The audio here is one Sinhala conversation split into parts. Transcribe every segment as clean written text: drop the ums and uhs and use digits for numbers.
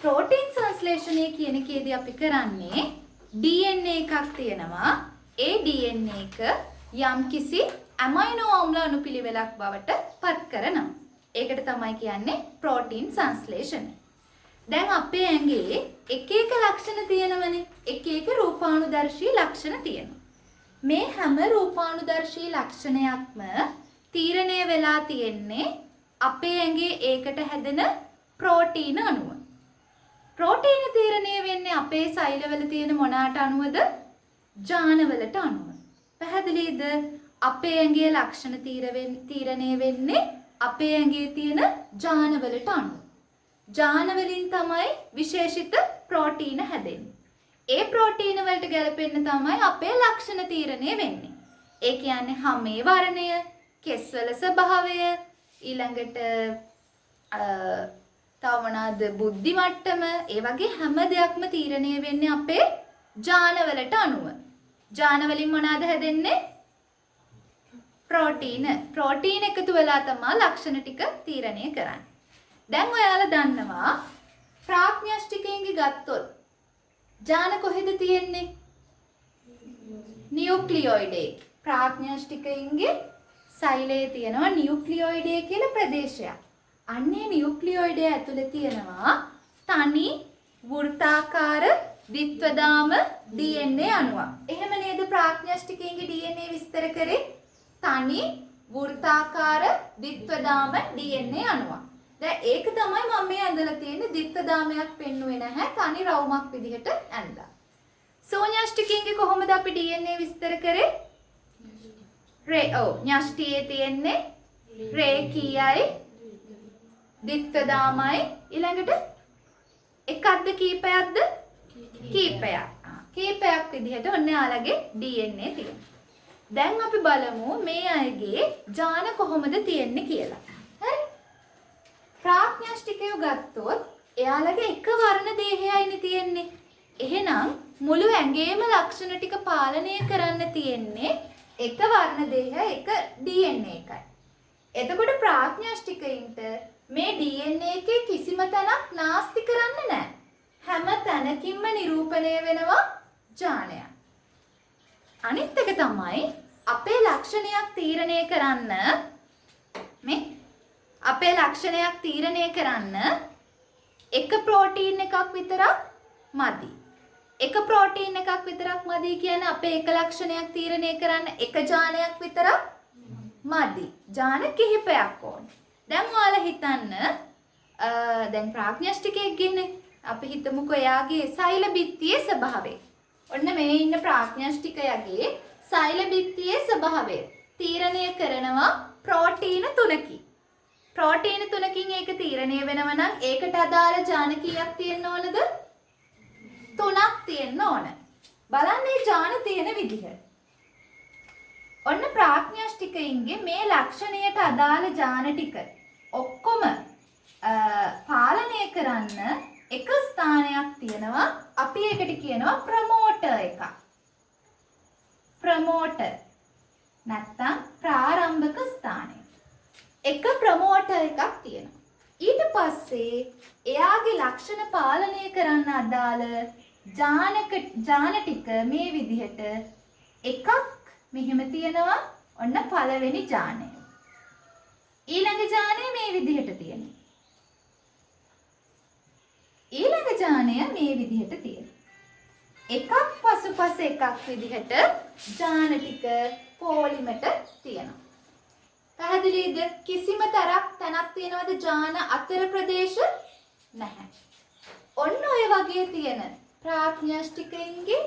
ප්‍රෝටීන් සංශ්ලේෂණය කියන එකේදී අපි කරන්නේ DNA එකක් තියෙනවා. ඒ DNA එක යම්කිසි ඇමයිනෝ අම්ල අණුපිළිවෙලක් බවට පත් කරනවා. ඒකට තමයි කියන්නේ ප්‍රෝටීන් සංශ්ලේෂණය. දැන් අපේ ඇඟේ එක එක ලක්ෂණ තියෙනවනේ. එක එක රූපානුදර්ශී ලක්ෂණ තියෙනවා. මේ හැම රූපානුදර්ශී ලක්ෂණයක්ම තීරණය වෙලා තියෙන්නේ අපේ ඇඟේ ඒකට හැදෙන ප්‍රෝටීන අණුව. ප්‍රෝටීන තීරණය වෙන්නේ අපේ සෛලවල තියෙන මොනකට අණුවද? ජානවලට අණුව. පැහැදිලිද? අපේ ඇඟේ ලක්ෂණ තීරණය වෙන්නේ අපේ ඇඟේ තියෙන ජානවලට අණුව. ජාන වලින් තමයි විශේෂිත ප්‍රෝටීන හැදෙන්නේ. ඒ ප්‍රෝටීන වලට ගැලපෙන්න තමයි අපේ ලක්ෂණ තීරණය වෙන්නේ. ඒ කියන්නේ හැමේ වර්ණය, කෙස්වල ස්වභාවය, ඊළඟට තව මොනවාද බුද්ධි මට්ටම, ඒ වගේ හැම දෙයක්ම තීරණය වෙන්නේ අපේ ජානවලට අනුව. ජාන වලින් මොනවාද හැදෙන්නේ? ප්‍රෝටීන. ප්‍රෝටීන එකතු වෙලා තමයි ලක්ෂණ ටික තීරණය කරන්නේ. දැන් ඔයාලා දන්නවා ප්‍රාඥාෂ්ටිකයෙන්ගේ ගත්තොත් ජාන කොහෙද තියෙන්නේ? නියුක්ලියොයිඩේ. ප්‍රාඥාෂ්ටිකයෙන්ගේ සෛලයේ තියෙනවා නියුක්ලියොයිඩේ කියලා ප්‍රදේශයක්. අන්නේ නියුක්ලියොයිඩේ ඇතුලේ තියෙනවා තනි වෘත්තාකාර ද්විත්වදාම DNA අණුවක්. එහෙම නේද ප්‍රාඥාෂ්ටිකයෙන්ගේ DNA විස්තර කරේ? තනි වෘත්තාකාර ද්විත්වදාම DNA අණුවක්. දැන් ඒක තමයි මම මේ ඇඳලා තියෙන්නේ. ද්විත්වදාමයක් පෙන්නුවේ නැහැ. තනි රවුමක් විදිහට ඇඳලා. සෝඤාෂ්ටිකයෙන්ගේ කොහොමද අපි DNA විස්තර කරේ? ඤෂ්ටියේ තියෙන්නේ රේඛීයයි ද්විත්වදාමයි. ඊළඟට එකක්ද කීපයක්ද? කීපයක්. කීපයක් විදිහට ඔන්න යාළගේ DNA තියෙනවා. දැන් අපි බලමු මේ අයගේ ජාන කොහොමද තියෙන්නේ කියලා. හරි? ප්‍රාඥාෂ්ටිකයෝ ගත්තොත් එයාලගේ එක වර්ණ දේහයයිනේ තියෙන්නේ. එහෙනම් මුළු ඇඟේම ලක්ෂණ ටික පාලනය කරන්න තියෙන්නේ එක වර්ණ දේහය, එක DNA එකයි. එතකොට ප්‍රාඥාෂ්ටිකයින්ට මේ DNA එකේ කිසිම තැනක් නාස්ති කරන්න නැහැ. හැම තැනකින්ම නිරූපණය වෙනවා ජානය. අනිත් එක තමයි අපේ ලක්ෂණයක් තීරණය කරන්න මේ අපේ ලක්ෂණයක් තීරණය කරන්න එක ප්‍රෝටීන් එකක් විතරක් මදි. එක ප්‍රෝටීන් එකක් විතරක් මදි කියන්නේ අපේ එක ලක්ෂණයක් තීරණය කරන්න එක ජානයක් විතරක් මදි. ජාන කිහිපයක් ඕනේ. දැන් ඔයාලා හිතන්න දැන් ප්‍රාඥාෂ්ටිකයෙක් ගිහනේ අපි හිතමුකෝ එයාගේ සෛල බිත්තියේ ස්වභාවය. ඔන්න මේ ඉන්න ප්‍රාඥාෂ්ටිකයාගේ සෛල බිත්තියේ ස්වභාවය තීරණය කරනවා ප්‍රෝටීන 3කින්. ප්‍රෝටීන 3කින් ඒක තීරණය වෙනවා නම් ඒකට අදාළ ජාන කීයක් තියෙන්න ඕනද? 3ක් තියෙන්න ඕන. බලන්න මේ ජාන තියෙන විදිහ. ඔන්න ප්‍රාඥාෂ්ටිකයින්ගේ මේ ලක්ෂණයට අදාළ ජාන ටික ඔක්කොම පාලනය කරන්න එක ස්ථානයක් තියෙනවා. අපි ඒකට කියනවා ප්‍රමෝටර් එකක්. ප්‍රමෝටර් නැත්නම් ප්‍රාරම්භක ස්ථානය. එක ප්‍රමෝටර් එකක් තියෙනවා. ඊට පස්සේ එයාගේ ලක්ෂණ පාලනය කරන්න අදාළ ජාන ටික මේ විදිහට එකක් මෙහෙම තියෙනවා. ඔන්න පළවෙනි ජානය. ඊළඟ ජානය මේ විදිහට තියෙනවා. ඊළඟ ජානය මේ විදිහට තියෙනවා. එකක් පසුපස එකක් විදිහට ජාන ටික පොලිමට තියෙනවා. පැහැදිලිද? කිසිම තැනක් තියෙනවද ජාන අතර ප්‍රදේශ? නැහැ. ඔන්න ඔය වගේ තියෙන ප්‍රාඥාෂ්ටිකයින්ගේ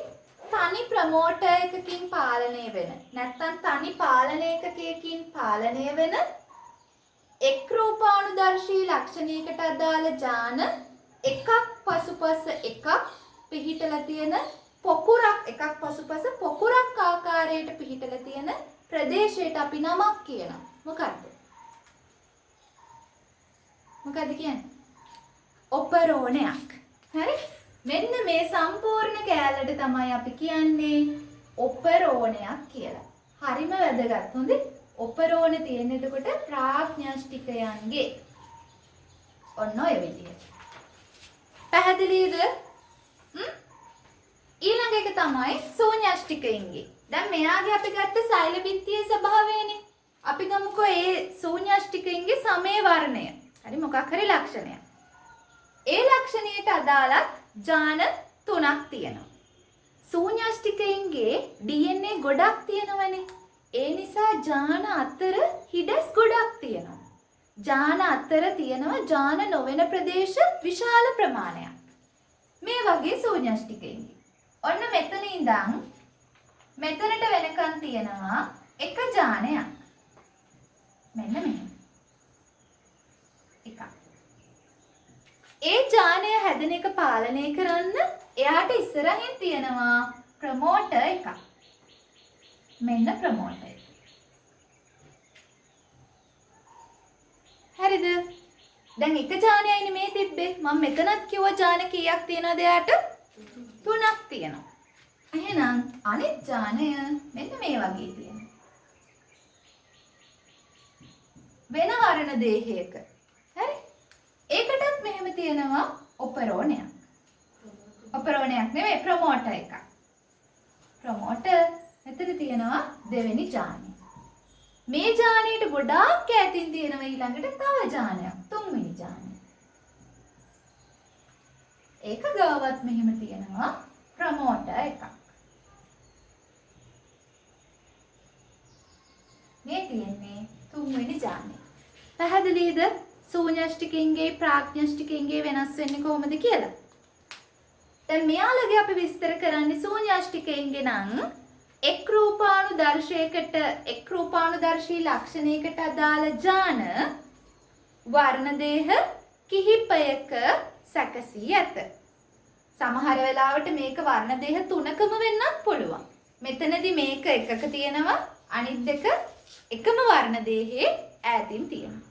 තනි ප්‍රමෝටර් එකකින් පාලනය වෙන නැත්නම් තනි පාලනයකකින් පාලනය වෙන එක් රූපානුදර්ශී ලක්ෂණයකට අදාළ ජාන එකක් පසුපස එකක් පිහිටලා තියෙන පොකුරක්, එකක් පසුපස පොකුරක් ආකාරයට පිහිටලා තියෙන ප්‍රදේශයට අපි නමක් කියනවා. මොකද්ද? මොකද්ද කියන්නේ? ඔපරෝණයක්. හරි? මෙන්න මේ සම්පූර්ණ කෑල්ලට තමයි අපි කියන්නේ ඔපරෝණයක් කියලා. හරිම වැදගත්. හොඳේ? ඔපරෝණ තියෙන එතකොට ප්‍රාඥාෂ්ටිකයන්ගේ ඔන්න ඔය විදිහට. පැහැදිලිද? ඊළඟ එක තමයි ශූන්‍යාෂ්ටිකයින්ගේ. දැන් මෙයාගේ අපි ගත්ත සෛල බිත්තියේ ස්වභාවයනේ. අපි ගමුකෝ ඒ ශූන්‍යාෂ්ටිකයින්ගේ සමේ වර්ණය. හරි මොකක් හරි ලක්ෂණයක්. ඒ ලක්ෂණයට අදාළ ජාන 3ක් තියෙනවා. ශූන්‍යාෂ්ටිකයින්ගේ DNA ගොඩක් තියෙනවනේ. ඒ නිසා ජාන අතර හිඩස් ගොඩක් තියෙනවා. ජාන අතර තියෙනවා ජාන නොවන ප්‍රදේශ විශාල ප්‍රමාණයක්. මේ වගේ ශූන්‍යාෂ්ටිකයින්ගේ. ඔන්න මෙතන ඉඳන් මෙතනට වෙනකන් තියෙනවා එක ජානයක්. මෙන්න මෙහෙම. එකක්. ඒ ජානය හැදෙන එක පාලනය කරන්න එයාට ඉස්සරහින් තියෙනවා ප්‍රමෝටර් එකක්. මෙන්න ප්‍රමෝටර් එක. හරිද? දැන් එක ජානයයිනේ මේ තිබ්බේ. මම මෙතනත් කිව්වා ජාන කීයක් තියෙනවද එයාට? 3ක් තියෙනවා. එහෙනම් අනිත් ජානය මෙන්න මේ වගේ තියෙනවා. වෙන වර්ණ දේහයක. හරි? ඒකටත් මෙහෙම තියෙනවා ඔපරෝණයක්. ඔපරෝණයක් නෙමෙයි ප්‍රමෝටර් එකක්. ප්‍රමෝටර් මෙතන තියෙනවා දෙවෙනි ජානය. මේ ජානයට ගොඩාක් ඈතින් තියෙනවා ඊළඟට තව ජානයක්. තුන්වෙනි ජානය. ඒක ගාවත් මෙහෙම තියෙනවා ප්‍රමෝටර් එකක්. මේ තියෙන්නේ තුන්වෙනි ජානය. පැහැදිලිද? ශූන්‍යාෂ්ටිකයින්ගේ ප්‍රාඥාෂ්ටිකයින්ගේ වෙනස් වෙන්නේ කොහොමද කියලා? දැන් මෙයාලගේ අපි විස්තර කරන්නේ ශූන්‍යාෂ්ටිකයින්ගේ නම් එක් රූපානුදර්ශයකට එක් රූපානුදර්ශී ලක්ෂණයකට අදාළ ජාන වර්ණ දේහ කිහිපයක සැකසී ඇත. සමහර වෙලාවට මේක වර්ණ දේහ 3කම වෙන්නත් පුළුවන්. මෙතනදී මේක එකක තියෙනවා අනිත් දෙක එකම වර්ණ දේහයේ ඈතින් තියෙනවා.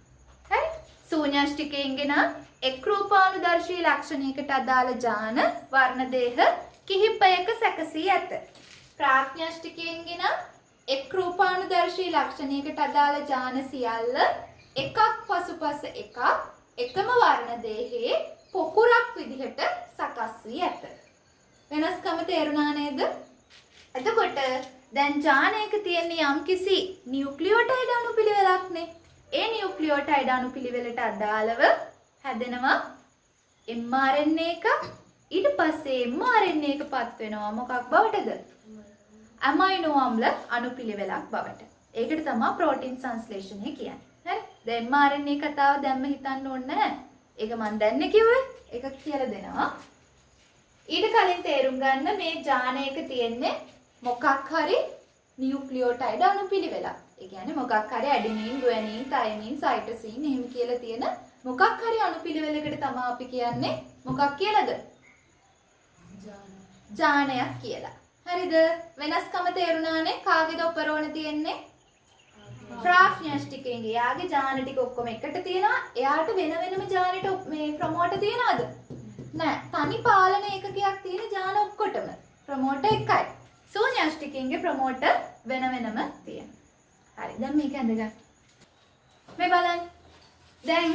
හරි? ශූන්‍යාෂ්ටිකයින්ගේ නම් එක් රූපානුදර්ශී ලක්ෂණයකට අදාළ ජාන වර්ණ දේහ කිහිපයක සැකසී ඇත. ප්‍රාඥාෂ්ටිකයින්ගේ නම් එක් රූපානුදර්ශී ලක්ෂණයකට අදාළ ජාන සියල්ල එකක් පසුපස එකක් එකම වර්ණ දේහයේ පොකුරක් විදිහට සකස් වී ඇත. වෙනස්කම තේරුණා නේද? එතකොට දැන් ජානයක තියෙන යම්කිසි නියුක්ලියෝටයිඩ් අණුපිළිවෙලක්නේ. ඒ නියුක්ලියෝටයිඩ් අණුපිළිවෙලට අදාළව හැදෙනවා mRNA එකක්. ඊට පස්සේ mRNA එකපත් වෙනවා මොකක් බවටද? ඇමයිනෝ අම්ල අණුපිළිවෙලක් බවට. ඒකට තමයි ප්‍රෝටීන් සංශ්ලේෂණය කියන්නේ. හරි? දැන් mRNA කතාව දැම්ම හිතන්න ඕනේ නැහැ. ඒක මම දැන්නේ කිව්වේ. ඒක කියලා දෙනවා. ඊට කලින් තේරුම් ගන්න මේ ජානයක තියෙන්නේ මොකක් හරි නියුක්ලියෝටයිඩ් අණුපිළිවෙලක්. ඒ කියන්නේ මොකක් හරි ඇඩිනින්, ගුවනින්, තයිමින්, සයිටොසින් එහෙම කියලා තියෙන මොකක් හරි අණුපිළිවෙලකට තමයි අපි කියන්නේ මොකක් කියලාද? ජානයක් කියලා. හරිද? වෙනස්කම තේරුණානේ? කාගේද ඔපරෝණ තියෙන්නේ? ප්‍රාඥාෂ්ටිකයින්ගේ. යාගේ ජාන ටික ඔක්කොම එකට තියෙනවා. එයාට වෙන වෙනම ජානෙට මේ ප්‍රමෝටර් තියනවද? නෑ. තනි පාලන ඒකකයක් තියෙන ජාන ඔක්කොටම. ප්‍රමෝටර් එකයි. ශූන්‍යාෂ්ටිකයින්ගේ ප්‍රමෝටර් වෙන වෙනම තියෙනවා. හරි. දැන් මේක ඇඳගන්න. මේ බලන්න. දැන්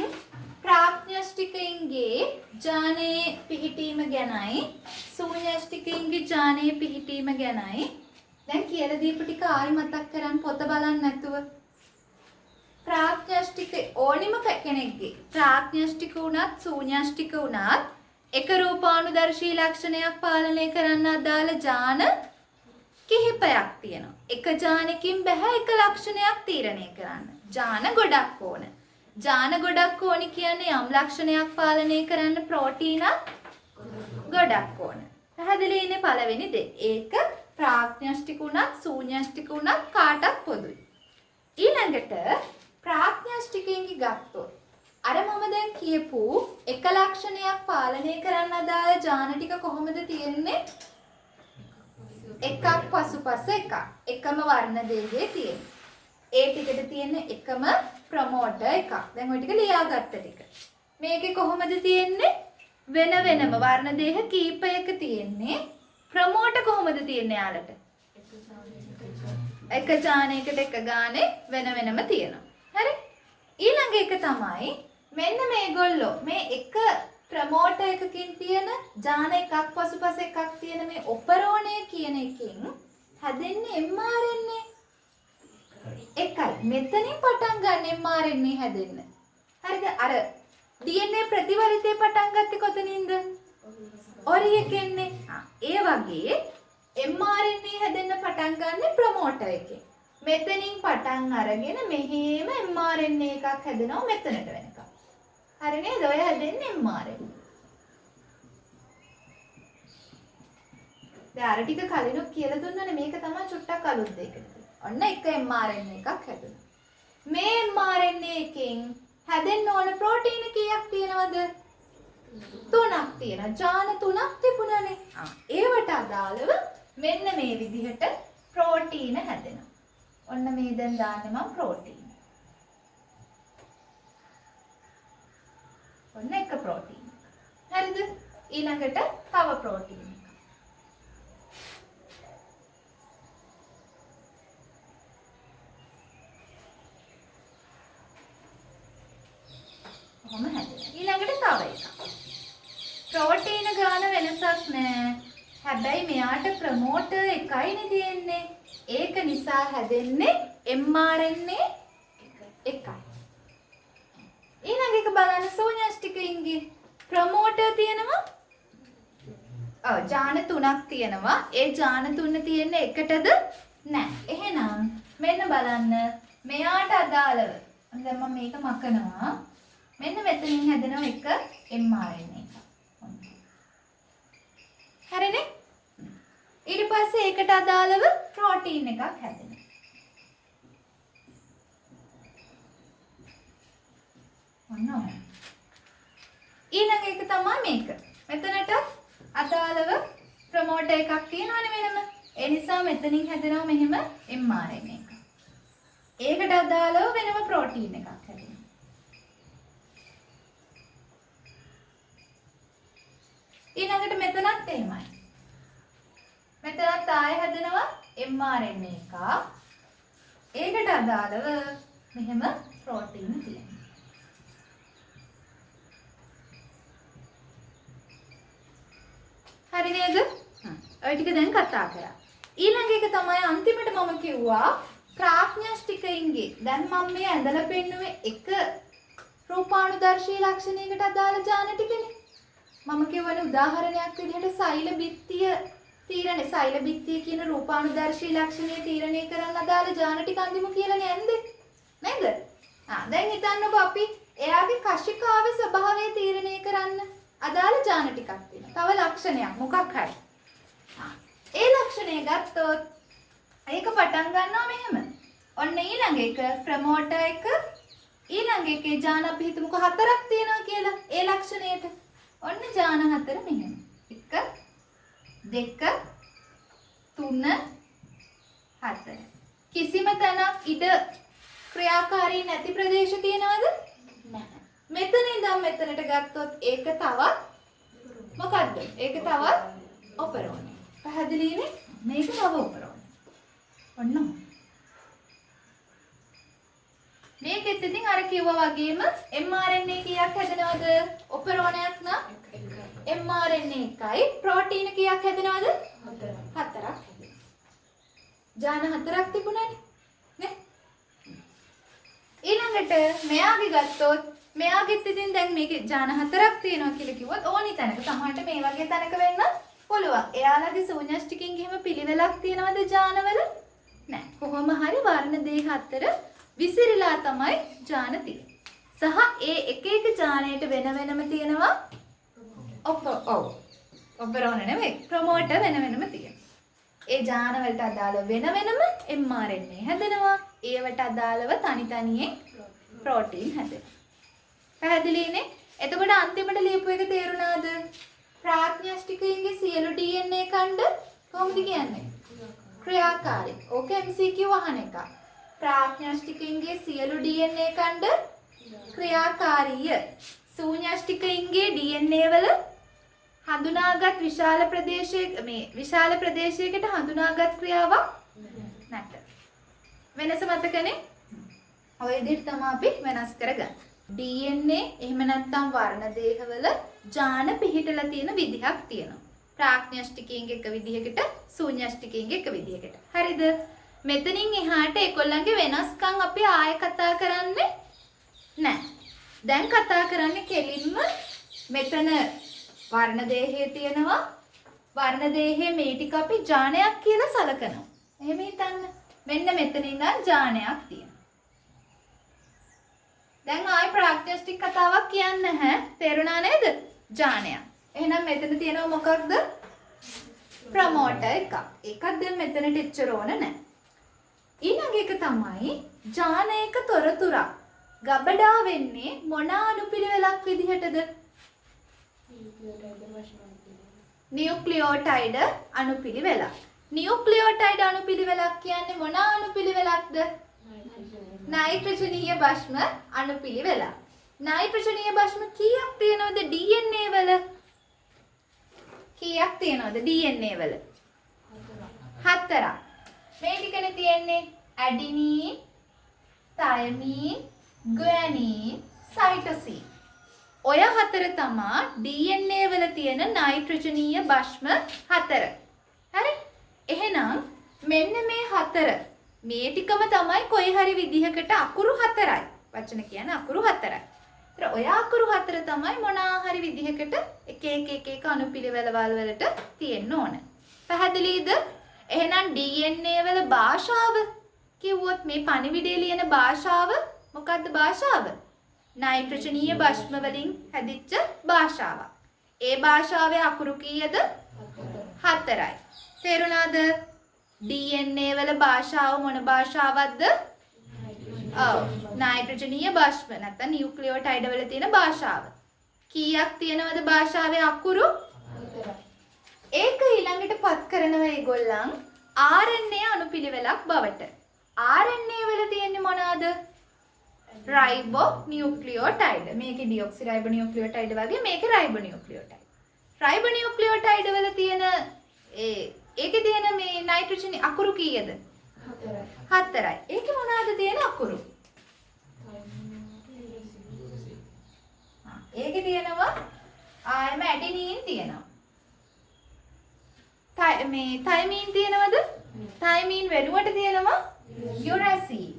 ප්‍රාඥාෂ්ටිකයින්ගේ ජානේ පිහිටීම ගැනයි ශූන්‍යාෂ්ටිකයින්ගේ ජානේ පිහිටීම ගැනයි දැන් කියලා දීපු ටික ආයි මතක් කරන් පොත බලන්න නැතුව ප්‍රාඥාෂ්ටික ඕනිම කෙනෙක්ගේ ප්‍රාඥාෂ්ටික වුණත් ශූන්‍යාෂ්ටික වුණත් එක රූපානුදර්ශී ලක්ෂණයක් පාලනය කරන්න අදාළ ජාන කිහිපයක් තියෙනවා. එක ජානකින් බෑ එක ලක්ෂණයක් තීරණය කරන්න. ජාන ගොඩක් ඕන. ජාන ගොඩක් ඕනි කියන්නේ යම් ලක්ෂණයක් පාලනය කරන්න ප්‍රෝටීනක් ගොඩක් ඕන. පැහැදිලිනේ පළවෙනි දේ. ඒක ප්‍රාඥාෂ්ටික උනත් ශූන්‍යාෂ්ටික උනත් කාටත් පොදුයි. ඊළඟට ප්‍රාඥාෂ්ටිකයින්ගේ ගත්තොත් අර මම දැන් කියපු එක ලක්ෂණයක් පාලනය කරන්න අදාළ ජාන ටික කොහොමද තියෙන්නේ? එකක් පසුපස එකක්. එකම වර්ණ දේහයේ තියෙන. ඒ ටිකට තියෙන එකම ප්‍රමෝටර් එකක්. දැන් ඔය ටික ලියාගත්ත ටික. මේකේ කොහොමද තියෙන්නේ? වෙන වෙනම වර්ණ දේහ කීපයක තියෙන්නේ. ප්‍රමෝටර් කොහොමද තියෙන්නේ යාලට? එක ජානයකට එක ගානේ වෙන වෙනම තියෙනවා. හරි? ඊළඟ එක තමයි මෙන්න මේගොල්ලෝ මේ එක ප්‍රමෝටර් එකකින් තියෙන ජාන එකක් පසුපස එකක් තියෙන මේ ඔපරෝණය කියන එකෙන් හැදෙන්නේ mRNA එකයි. මෙතනින් පටන් ගන්න mRNA හැදෙන්න. හරිද? අර DNA ප්‍රතිවලිතේ පටන් ගත්තේ කොතනින්ද? ඔරි එකෙන්නේ. ඒ වගේ mRNA හැදෙන්න පටන් ගන්න ප්‍රමෝටර් එකෙන්. මෙතනින් පටන් අරගෙන මෙහෙම mRNA එකක් හැදෙනවා මෙතනට වෙනකම්. හරි නේද? ඔය හැදෙන්නේ mRNA. දැන් අර ටික කලිනුත් කියලා දුන්නානේ මේක තමයි චුට්ටක් අලුත් දෙයකට. ඔන්න එක mRNA එකක් හැදුණා. මේ mRNA එකෙන් හැදෙන්න ඕන ප්‍රෝටීන කීයක් තියෙනවද? 3ක් තියෙනවා. ජාන 3ක් තිබුණානේ. ඒවට අදාළව මෙන්න මේ විදිහට ප්‍රෝටීන හැදෙනවා. ඔන්න මේ දැන් දාන්නේ මම ප්‍රෝටීන. ඔන්න එක ප්‍රෝටීන. හරිද? ඊළඟට තව ප්‍රෝටීන එකක්. කොහොම හැදෙනවා. ඊළඟට තව එකක්. ප්‍රෝටීන ගාන වෙනසක් නෑ. හැබැයි මෙයාට ප්‍රමෝටර් එකයිනේ තියෙන්නේ. ඒක නිසා හැදෙන්නේ mRNA එකයි. ඊළඟ එක බලන්න සෝඤ්ඤස්ටිකයින්ගේ ප්‍රමෝටර් තියෙනවා. ජාන 3ක් තියෙනවා. ඒ ජාන 3 තියෙන්නේ එකටද? නෑ. එහෙනම් මෙන්න බලන්න මෙයාට අදාළව. දැන් මම මේක මකනවා. මෙන්න මෙතනින් හැදෙනවා එක mRNA එකක්. හරිනේ? ඊට පස්සේ ඒකට අදාළව ප්‍රෝටීන් එකක් හැදෙනවා. ඔන්න. ඊළඟ එක තමයි මේක. මෙතනට අදාළව ප්‍රමෝටර් එකක් තියෙනවනේ මෙලම. ඒ නිසා මෙතනින් හැදෙනවා මෙහෙම mRNA එකක්. ඒකට අදාළව වෙනම ප්‍රෝටීන් එකක් හැදෙනවා. ඊළඟට මෙතනත් එහෙමයි. මෙතනත් ආයෙ හැදෙනවා mRNA එකක්. ඒකට අදාළව මෙහෙම ප්‍රෝටීන් තියෙනවා. හරි නේද? ඔය ටික දැන් කතා කරා. ඊළඟ එක තමයි අන්තිමට මම කිව්වා ප්‍රාඥාෂ්ටිකයින්ගේ. දැන් මම මේ ඇඳලා පෙන්නුවේ එක රූපානුදර්ශී ලක්ෂණයකට අදාළ ජාන ටිකනේ. මම කියවනේ උදාහරණයක් විදිහට සෛල බිත්තිය තීරණේ සෛල බිත්තිය කියන රූපානුදර්ශී ලක්ෂණය තීරණය කරන්න අදාළ ජාන ටික අඳිමු කියලා නෑන්ද? නේද? දැන් හිතන්නකෝ අපි එයාගේ කශිකාවේ ස්වභාවය තීරණය කරන්න අදාළ ජාන ටිකක් තියෙනවා. තව ලක්ෂණයක් මොකක් හරි. ඒ ලක්ෂණය ගත්තොත් ඒක පටන් ගන්නවා මෙහෙම. ඔන්න ඊළඟ එක ප්‍රමෝටර් එක ඊළඟ එකේ ජාන අපි හිතමුකෝ 4ක් තියෙනවා කියලා ඒ ලක්ෂණයට. ඔන්න ජාන 4 මෙහෙම. 1 2 3 4. කිසිම තැනක් ඉඩ ක්‍රියාකාරී නැති ප්‍රදේශ තියෙනවද? නැහැ. මෙතන ඉඳන් මෙතනට ගත්තොත් ඒක තවත් මොකද්ද? ඒක තවත් ඔපරෝණය. පැහැදිලිනේ? මේක තව ඔපරෝණය. ඔන්න. මේකෙත් ඉතින් අර කිව්වා වගේම mRNA කීයක් හැදෙනවද? ඔපරෝණයක් නම් mRNA එකයි. ප්‍රෝටීන කීයක් හැදෙනවද? 4ක් හැදෙනවා. ජාන 4ක් තිබුණානේ. නේ? ඊළඟට මෙයාගේ ගත්තොත් මෙයාගෙත් ඉතින් දැන් මේකේ ජාන 4ක් තියෙනවා කියලා කිව්වොත් ඕනි තැනක සමහරට මේ වගේ තැනක වෙන්න පුළුවන්. එයාලගේ ශූන්‍යෂ්ටිකෙන් ගිහිම පිළිවෙලක් තියෙනවද ජානවල? නැහැ. කොහොම හරි වර්ණ දෙක අතර විසිරීලා තමයි ජාන තියෙන්නේ. සහ ඒ එක එක ජානයට වෙන වෙනම තියෙනවා ඔපරෝණ නෙවෙයි ප්‍රමෝටර් වෙන වෙනම තියෙනවා. ඒ ජාන වලට අදාළ වෙන වෙනම mRNA හැදෙනවා. ඒවට අදාළව තනි තනියෙන් ප්‍රෝටීන් හැදෙනවා. පැහැදිලිනේ? එතකොට අන්තිමට ලියපු එක තේරුණාද? ප්‍රාඥාෂ්ටිකයින්ගේ සියලු DNA ඛණ්ඩ කොහොමද කියන්නේ? ක්‍රියාකාරී. ඕක MCQ වහන එක. ප්‍රාඥාෂ්ටිකයින්ගේ සියලු DNA ඛණ්ඩ ක්‍රියාකාරීය. ශූන්‍යාෂ්ටිකයින්ගේ DNA වල හඳුනාගත් විශාල ප්‍රදේශයකට හඳුනාගත් ක්‍රියාවක් නැත. වෙනස මතකනේ? ඔය විදිහට තමයි අපි වෙනස් කරගන්නේ. DNA එහෙම නැත්නම් වර්ණ දේහවල ජාන පිහිටලා තියෙන විදිහක් තියෙනවා. ප්‍රාග්ඥෂ්ටිකයෙන් එක විදිහකට ශූන්‍යෂ්ටිකයෙන් එක විදිහකට. හරිද? මෙතනින් එහාට ඒගොල්ලන්ගේ වෙනස්කම් අපි ආයෙ කතා කරන්නේ නැහැ. දැන් කතා කරන්නේ කෙලින්ම මෙතන වර්ණ දේහයේ තියෙනවා. වර්ණ දේහයේ මේ ටික අපි ජානයක් කියලා සලකනවා. එහෙම හිතන්න. මෙන්න මෙතන ඉඳන් ජානයක් තියෙනවා. දැන් ආයෙ ප්‍රාග්ඥෂ්ටික කතාවක් කියන්නේ නැහැ. තේරුණා නේද? ජානයක්. එහෙනම් මෙතන තියෙනවා මොකක්ද? ප්‍රමෝටර් එකක්. ඒකක් දැන් මෙතනට එච්චර ඕන නැහැ. ඊළඟ එක තමයි ජානයක තොරතුරක් ගබඩා වෙන්නේ මොන අණුපිළිවෙලක් විදිහටද? නියුක්ලියෝටයිඩ අණුපිළිවෙලක්. නියුක්ලියෝටයිඩ අණුපිළිවෙලක් කියන්නේ මොන අණුපිළිවෙලක්ද? නයිට්‍රජනීය භස්ම අණුපිළිවෙලක්. නයිට්‍රජනීය භස්ම කීයක් තියෙනවද DNA වල? කීයක් තියෙනවද DNA වල? 4ක්. මේ ටිකනේ තියෙන්නේ ඇඩිනීන්, තයමීන්, ගුවැනීන්, සයිටොසින්. ඔය 4 තමයි DNA වල තියෙන නයිට්‍රජනීය භස්ම 4. හරි? එහෙනම් මෙන්න මේ 4 මේ ටිකම තමයි කොයි හරි විදිහකට අකුරු 4යි. වචන කියන්නේ අකුරු 4යි. ඒතර ඔය අකුරු 4 තමයි මොනවා හරි විදිහකට එක අණුපිළිවෙල වලට තියෙන්න ඕන. පැහැදිලිද? එහෙනම් DNA වල භාෂාව කිව්වොත් මේ පණිවිඩය ලියන භාෂාව මොකක්ද භාෂාව? නයිට්‍රජනීය භස්ම වලින් හැදිච්ච භාෂාවක්. ඒ භාෂාවේ අකුරු කීයද? 4යි. තේරුණාද? DNA වල භාෂාව මොන භාෂාවක්ද? ඔව් නයිට්‍රජනීය භස්ම නැත්නම් නියුක්ලියෝටයිඩ වල තියෙන භාෂාව. කීයක් තියෙනවද භාෂාවේ අකුරු? 4යි. ඒක ඊළඟට පත් කරනවා ඒගොල්ලන් RNA අණුපිළිවෙලක් බවට. RNA වල තියෙන්නේ මොනවාද? රයිබෝනියුක්ලියෝටයිඩ. මේකේ ඩිऑක්සිරයිබෝනියුක්ලියෝටයිඩ වගේ මේකේ රයිබෝනියුක්ලියෝටයිඩ. රයිබෝනියුක්ලියෝටයිඩ වල තියෙන ඒකේ තියෙන මේ නයිට්‍රජන් අකුරු කීයද? 4යි. ඒකේ මොනවාද තියෙන අකුරු? ඒකේ තියෙනවා ආයම ඇඩිනීන් තියෙනවා. මේ තයිමීන් තියෙනවද? තයිමීන් වෙනුවට තියෙනවා යුරාසිල්.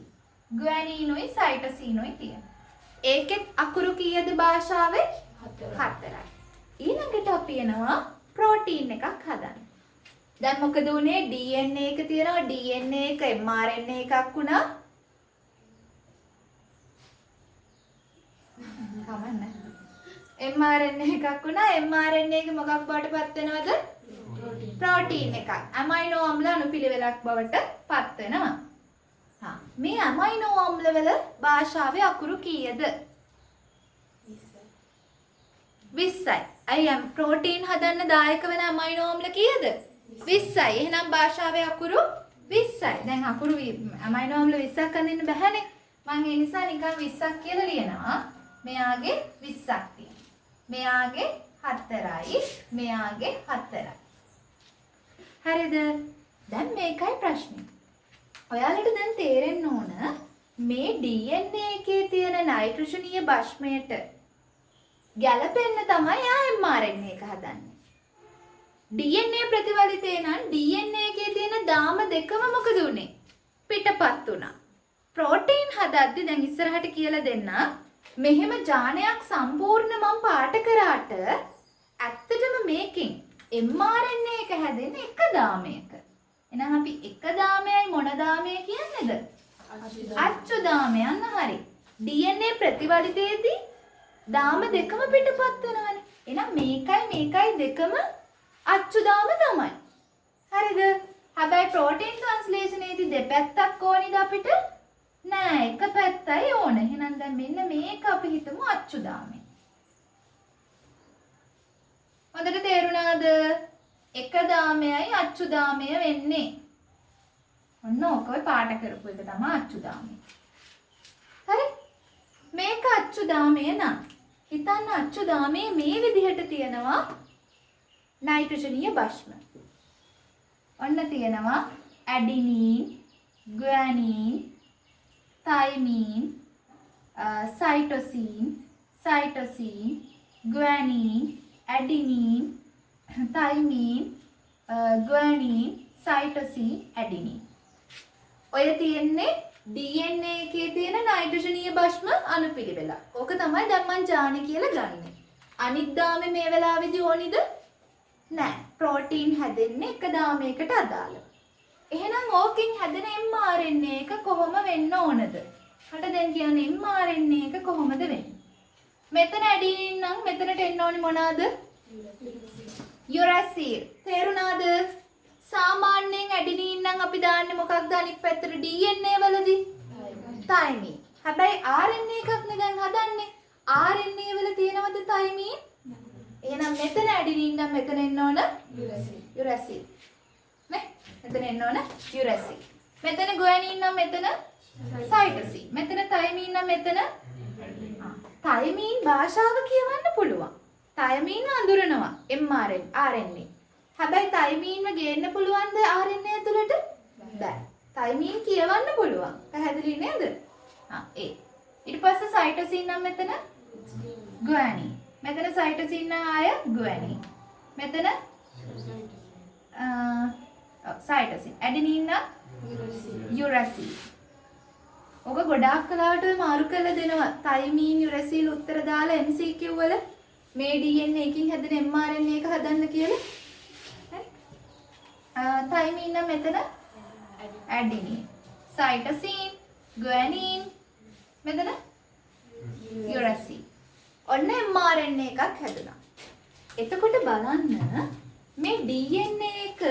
ගුවැනීනුයි සයිටොසිනුයි තියෙනවා. ඒකෙත් අකුරු කීයද භාෂාවේ? 4යි. ඊළඟට අපි යනවා ප්‍රෝටීන් එකක් හදන්න. දැන් මොකද උනේ? DNA එක තියෙනවා. DNA එක mRNA එකක් වුණා. කමන්න. mRNA එකක් වුණා. mRNA එක මොකක් බවට පත් වෙනවද? ප්‍රෝටීන් එකක්. ඇමයිනෝ අම්ල අණුපිළිවෙලක් බවට පත් වෙනවා. මේ ඇමයිනෝ අම්ල වල භාෂාවේ අකුරු කීයද? 20යි. අයියම් ප්‍රෝටීන් හදන්න දායක වෙන ඇමයිනෝ අම්ල කීයද? 20යි. එහෙනම් භාෂාවේ අකුරු 20යි. දැන් අකුරු ඇමයිනෝ අම්ල 20ක් අඳින්න බැහැනේ. මම ඒ නිසා නිකන් 20ක් කියලා ලියනවා. මෙයාගේ 20ක් තියෙනවා. මෙයාගේ 4යි. මෙයාගේ 4යි. හරිද? දැන් මේකයි ප්‍රශ්නේ. ඔයාලට දැන් තේරෙන්න ඕන මේ DNA එකේ තියෙන නයිට්‍රජනීය භස්මයට ගැලපෙන්න තමයි mRNA එක හදන්නේ. DNA ප්‍රතිවලිතේ නම් DNA එකේ තියෙන දාම දෙකම මොකද උනේ? පිටපත් වුණා. ප්‍රෝටීන් හදද්දි දැන් ඉස්සරහට කියලා දෙන්න. මෙහෙම ජානයක් සම්පූර්ණ මම පාට කරාට ඇත්තටම මේකෙන් mRNA එක හැදෙන්නේ එක දාමයක. එහෙනම් අපි එක දාමයයි මොන දාමය කියන්නේද? අච්චු දාමය. යන්න හරි. DNA ප්‍රතිවලිතයේදී දාම දෙකම පිටපත් වෙනවනේ. එහෙනම් මේකයි දෙකම අච්චු දාම තමයි. හරිද? හැබැයි ප්‍රෝටීන් ට්‍රාන්ස්ලේෂනයේදී දෙපැත්තක් ඕනේද අපිට? නෑ, එක පැත්තයි ඕන. එහෙනම් දැන් මෙන්න මේක අපි හිතමු අච්චු දාමය. හොඳට තේරුණාද? එක දාමයයි අච්චු දාමය වෙන්නේ. ඔන්න ඕක ඔය පාට කරපු එක තමයි අච්චු දාමය. හරි? මේක අච්චු දාමය නම් හිතන්න අච්චු දාමයේ මේ විදිහට තියෙනවා නයිට්‍රජනීය භස්ම. ඔන්න තියෙනවා ඇඩිනීන්, ගුවැනීන්, තයිමීන්, සයිටොසීන්, ගුවැනීන්, ඇඩිනීන්, තයිමීන්, ගුවැනීන්, සයිටොසීන්, ඇඩිනීන්. ඔය තියෙන්නේ DNA එකේ තියෙන නයිට්‍රජනීය භස්ම අණුපිළිවෙල. ඕක තමයි දැන් මං ජාන කියලා ගන්නෙ. අනිත් දාමේ මේ වෙලාවේදී ඕනිද? නෑ. ප්‍රෝටීන් හැදෙන්නේ එක දාමයකට අදාළව. එහෙනම් ඕකෙන් හැදෙන mRNA එක කොහොම වෙන්න ඕනද? මට දැන් කියන්නේ mRNA එක කොහොමද වෙන්නේ? මෙතන ඇඩිනින් නම් මෙතනට එන්න ඕනි මොනවාද? යුරැසිල්. තේරුණාද? සාමාන්‍යයෙන් ඇඩිනින් නම් අපි දාන්නේ මොකක්ද අනිත් පැත්තට DNA වලදී? තයිමීන්. හැබැයි RNA එකක් නේ දැන් හදන්නේ. RNA වල තියෙනවද තයිමීන්? එහෙනම් මෙතන ඇඩිනින් නම් මෙතන එන්න ඕන යුරැසිල්. නේ? මෙතන එන්න ඕන යුරැසිල්. මෙතන ගුවැනින් නම් මෙතන සයිටොසින්. මෙතන තයිමීන් නම් මෙතන තයිමීන් භාෂාව කියවන්න පුළුවන්. තයිමීන් අඳුරනවා RNA. හැබැයි තයිමීන්ව ගේන්න පුළුවන්ද RNA ඇතුළට? බෑ. තයිමීන් කියවන්න පුළුවන්. පැහැදිලි නේද? ඒ. ඊට පස්සේ සයිටොසින් නම් මෙතන ගුවැනින්. මෙතන සයිටොසින් නම් ආය ගුවැනින්. මෙතන සයිටොසින්. ඇඩිනින් නම් යුරැසිල්. ඔබ ගොඩාක් කලාවට මාරු කරලා දෙනවා. තයිමීන් යුරැසිල් උත්තර දාලා MCQ වල මේ DNA එකකින් හැදෙන mRNA එක හදන්න කියලා. තයිමීන් නම් මෙතන ඇඩිනින්. සයිටොසින්, ගුවැනින්, මෙතන යුරැසිල්. ඔන්න mRNA එකක් හැදුනා. එතකොට බලන්න මේ DNA එක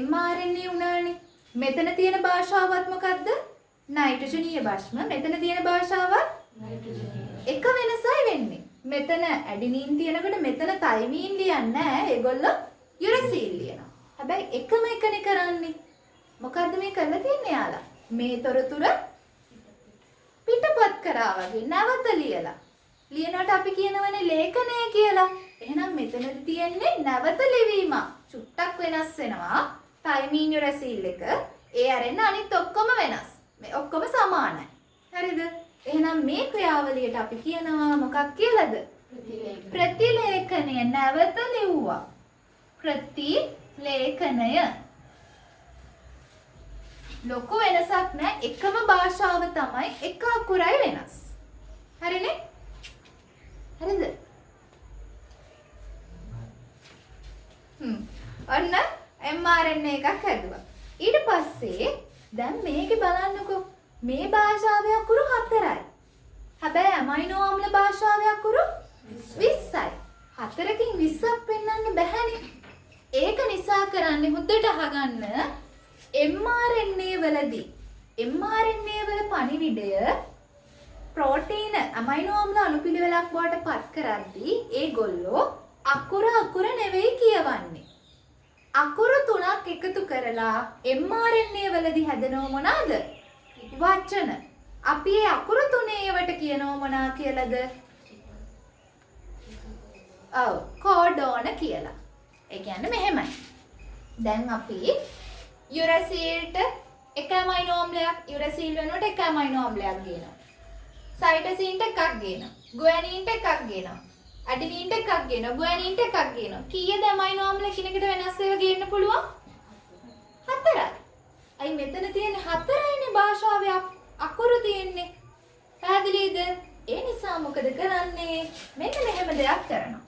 mRNA උනානේ. මෙතන තියෙන භාෂාවත් මොකද්ද? නයිට්‍රජනීය භස්ම. මෙතන තියෙන භාෂාවත් එක වෙනසයි වෙන්නේ. මෙතන ඇඩිනින් තියෙනකොට මෙතන තයිමීන් ලියන්නේ නැහැ. ඒගොල්ලෝ යුරැසිල් ලියනවා. හැබැයි එකම එකනේ කරන්නේ. මොකද්ද මේ කරලා තියන්නේ යාලා? මේ තොරතුර පිටපත් කරා වගේ නැවත ලියලා. ලියනකොට අපි කියනවනේ ලේඛනය කියලා. එහෙනම් මෙතනදි තියෙන්නේ නැවත ලිවීම. චුට්ටක් වෙනස් වෙනවා. තයිමීන් යුරැසිල් එක. ඒ අරෙන්න අනිත් ඔක්කොම වෙනස්. මේ ඔක්කොම සමානයි. හරිද? එහෙනම් මේ ක්‍රියාවලියට අපි කියනවා මොකක් කියලාද? ප්‍රතිලේඛනය. නැවත ලිව්වා. ප්‍රතිලේඛනය. ලොකු වෙනසක් නැහැ. එකම භාෂාව තමයි එක අකුරයි වෙනස්. හරිනේ? හරිද? ඔන්න mRNA එකක් හැදුවා. ඊට පස්සේ දැන් මේකේ බලන්නකෝ. මේ භාෂාවේ අකුරු 4යි. හැබැයි ඇමයිනෝ ආම්ල භාෂාවේ අකුරු 20යි. 4කින් 20ක් පෙන්වන්න බැහැනේ. ඒක නිසා කරන්නේ හොඳට අහගන්න mRNA වලදී mRNA වල පණිවිඩය ප්‍රෝටීන ඇමයිනෝ ආම්ල අණුපිළිවෙලක් බවට පත් කරද්දී ඒගොල්ලෝ අකුර නෙවෙයි කියවන්නේ. අකුරු 3ක් එකතු කරලා mRNA වලදී හැදෙනව මොනවාද? වචන. අපි ඒ අකුරු 3 ඒවට කියනව මොනවා කියලාද? කෝඩෝන කියලා. ඒ කියන්නේ මෙහෙමයි. දැන් අපි යුරැසිල්ට එක ඇමයිනෝ ආම්ලයක් යුරැසිල් වෙනකොට එක ඇමයිනෝ ආම්ලයක් ගේනවා. සයිටොසින්ට එකක් ගේනවා. ගුවැනින්ට එකක් ගේනවා. ඇඩිනින්ට එකක් ගේනවා. ගුවැනින්ට එකක් ගේනවා. කීයද ඇමයිනෝ ආම්ල කිනකට වෙනස් ඒවා ගේන්න පුළුවන්? 4යි. අයි මෙතන තියෙන 4යිනේ භාෂාවේ අකුරු තියෙන්නේ. පැහැදිලිද? ඒ නිසා මොකද කරන්නේ? මෙන්න මෙහෙම දෙයක් කරනවා.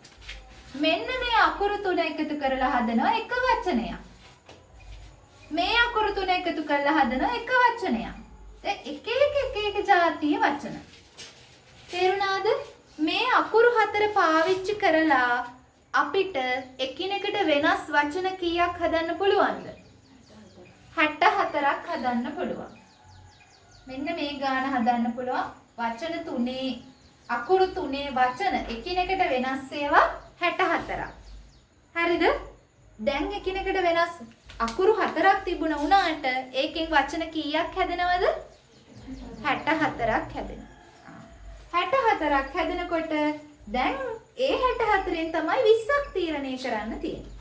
මෙන්න මේ අකුරු 3 එකතු කරලා හදනවා එක වචනයක්. මේ අකුරු 3 එකතු කරලා හදනවා එක වචනයක්. දැන් එක જાතිය වචන. තේරුණාද? මේ අකුරු 4 පාවිච්චි කරලා අපිට එකිනෙකට වෙනස් වචන කීයක් හදන්න පුළුවන්ද? 64ක් හදන්න පුළුවන්. මෙන්න මේ ගාන හදන්න පුළුවන්. වචන 3 අකුරු 3 වචන එකිනෙකට වෙනස් ඒවා 64ක්. හරිද? දැන් එකිනෙකට වෙනස් අකුරු 4ක් තිබුණ උනාට ඒකෙන් වචන කීයක් හැදෙනවද? 64ක් හැදෙනවා. 64ක් හැදෙනකොට දැන් ඒ 64න් තමයි 20ක් තීරණය කරන්න තියෙන්නේ.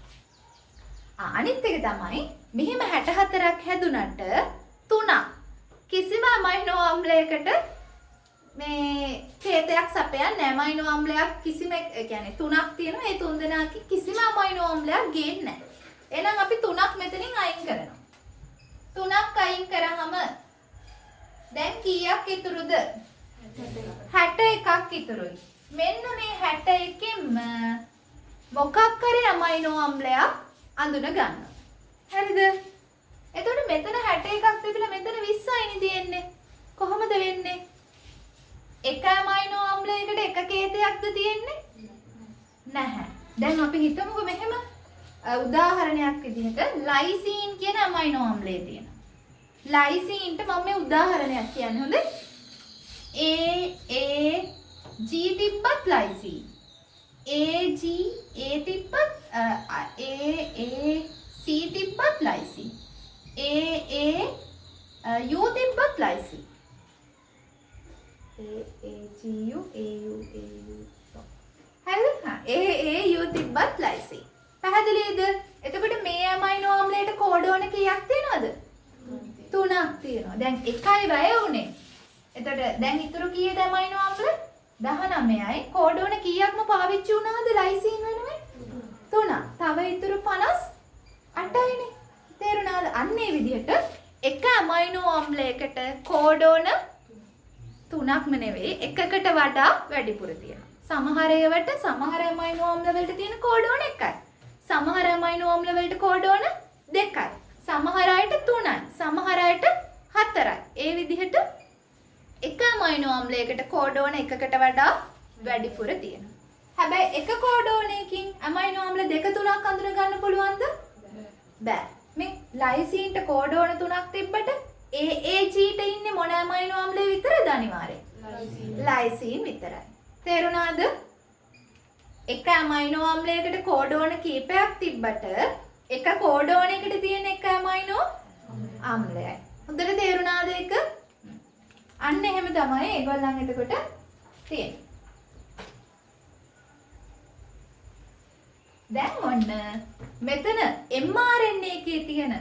අනිත් එක තමයි මෙහෙම 64ක් හැදුනට 3ක් කිසිම ඇමයිනෝ ආම්ලයකට මේ හේතයක් සපයන්නේ ඇමයිනෝ අම්ලයක් කිසිම කියන්නේ තුනක් තියෙනවා. ඒ තුන් දෙනාගේ කිසිම ඇමයිනෝ අම්ලයක් ගේන්නේ නැහැ. එහෙනම් අපි තුනක් මෙතනින් අයින් කරනවා. තුනක් අයින් කරාම දැන් කීයක් ඉතුරුද? 61ක් ඉතුරුයි. මෙන්න මේ 61කින්ම මොකක් හරි ඇමයිනෝ අම්ලයක් අඳුන ගන්න. හරිද? එතකොට මෙතන 61ක් තිබිලා මෙතන 20යිනේ තියෙන්නේ. කොහොමද වෙන්නේ? එක ඇමයිනෝ අම්ලයකට එක කේතයක්ද තියෙන්නේ? නැහැ. දැන් අපි හිතමුකෝ මෙහෙම උදාහරණයක් විදිහට ලයිසීන් කියන ඇමයිනෝ අම්ලය තියෙනවා. ලයිසීන්ට මම මේ උදාහරණයක් කියන්නේ හොඳේ. G තිබ්බත් ලයිසීන්. A තිබ්බත් C තිබ්බත් ලයිසීන්. U තිබ්බත් ලයිසීන්. AGU හරිද? AAU තිබ්බත් ලයිසීන්. පැහැදිලිද? එතකොට මේ ඇමයිනෝ අම්ලයට කෝඩෝන කීයක් තියෙනවද? 3ක් තියෙනවා. දැන් 1යි වැය උනේ. එතකොට දැන් ඉතුරු කීයද ඇමයිනෝ අම්ල? 19යි. කෝඩෝන කීයක්ම පාවිච්චි වුණාද ලයිසීන් වෙනුවෙන්? 3ක්. තව ඉතුරු 58යිනේ. තේරුණාද? අන්න ඒ විදිහට එක ඇමයිනෝ අම්ලයකට කෝඩෝන 3ක්ම නෙවෙයි එකකට වඩා වැඩිපුර තියෙනවා. සමහර ඒවට සමහර ඇමයිනෝ අම්ල වලට තියෙන කෝඩෝන 1යි. සමහර ඇමයිනෝ අම්ල වලට කෝඩෝන 2යි. සමහර අයට 3යි. සමහර අයට 4යි. ඒ විදිහට එක ඇමයිනෝ අම්ලයකට කෝඩෝන එකකට වඩා වැඩිපුර තියෙනවා. හැබැයි එක කෝඩෝනයකින් ඇමයිනෝ අම්ල 2-3ක් අඳුන ගන්න පුළුවන්ද? බෑ. මේ ලයිසීන්ට කෝඩෝන 3ක් තිබ්බට AAGට ඉන්නේ මොන ඇමයිනෝ අම්ලය විතරද අනිවාර්යෙන්? ලයිසීන් විතරයි. තේරුණාද? එක ඇමයිනෝ අම්ලයකට කෝඩෝන කීපයක් තිබ්බට එක කෝඩෝනයකට තියෙන එක ඇමයිනෝ අම්ලයයි. හොඳට තේරුණාද ඒක? අන්න එහෙම තමයි ඒගොල්ලන් එතකොට තියෙන්නේ. දැන් ඔන්න මෙතන mRNA එකේ තියෙන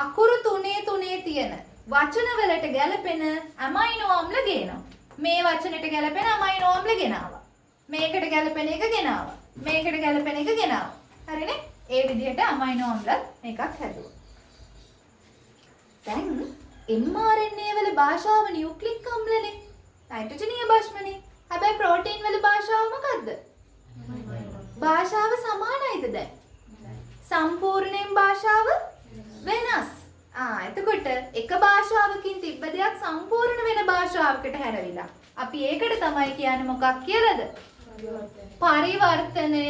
අකුරු තුනේ තියෙන වචන වලට ගැලපෙන ඇමයිනෝ අම්ල ගේනවා. මේ වචනෙට ගැලපෙන ඇමයිනෝ අම්ල ගෙනාවා. මේකට ගැලපෙන එක ගෙනාවා. මේකට ගැලපෙන එක ගෙනාවා. හරිනේ? ඒ විදිහට ඇමයිනෝ අම්ල මේකක් හැදුවා. දැන් mRNA වල භාෂාව නියුක්ලික් අම්ලනේ. නයිට්‍රජනීය භස්මනේ. හැබැයි ප්‍රෝටීන් වල භාෂාව මොකද්ද? භාෂාව සමානයිද දැන්? සම්පූර්ණයෙන් භාෂාව වෙනස්. එතකොට එක භාෂාවකින් තිබ්බ දෙයක් සම්පූර්ණ වෙන භාෂාවකට හැරවිලා. අපි ඒකට තමයි කියන්නේ මොකක් කියලාද? පරිවර්තනය.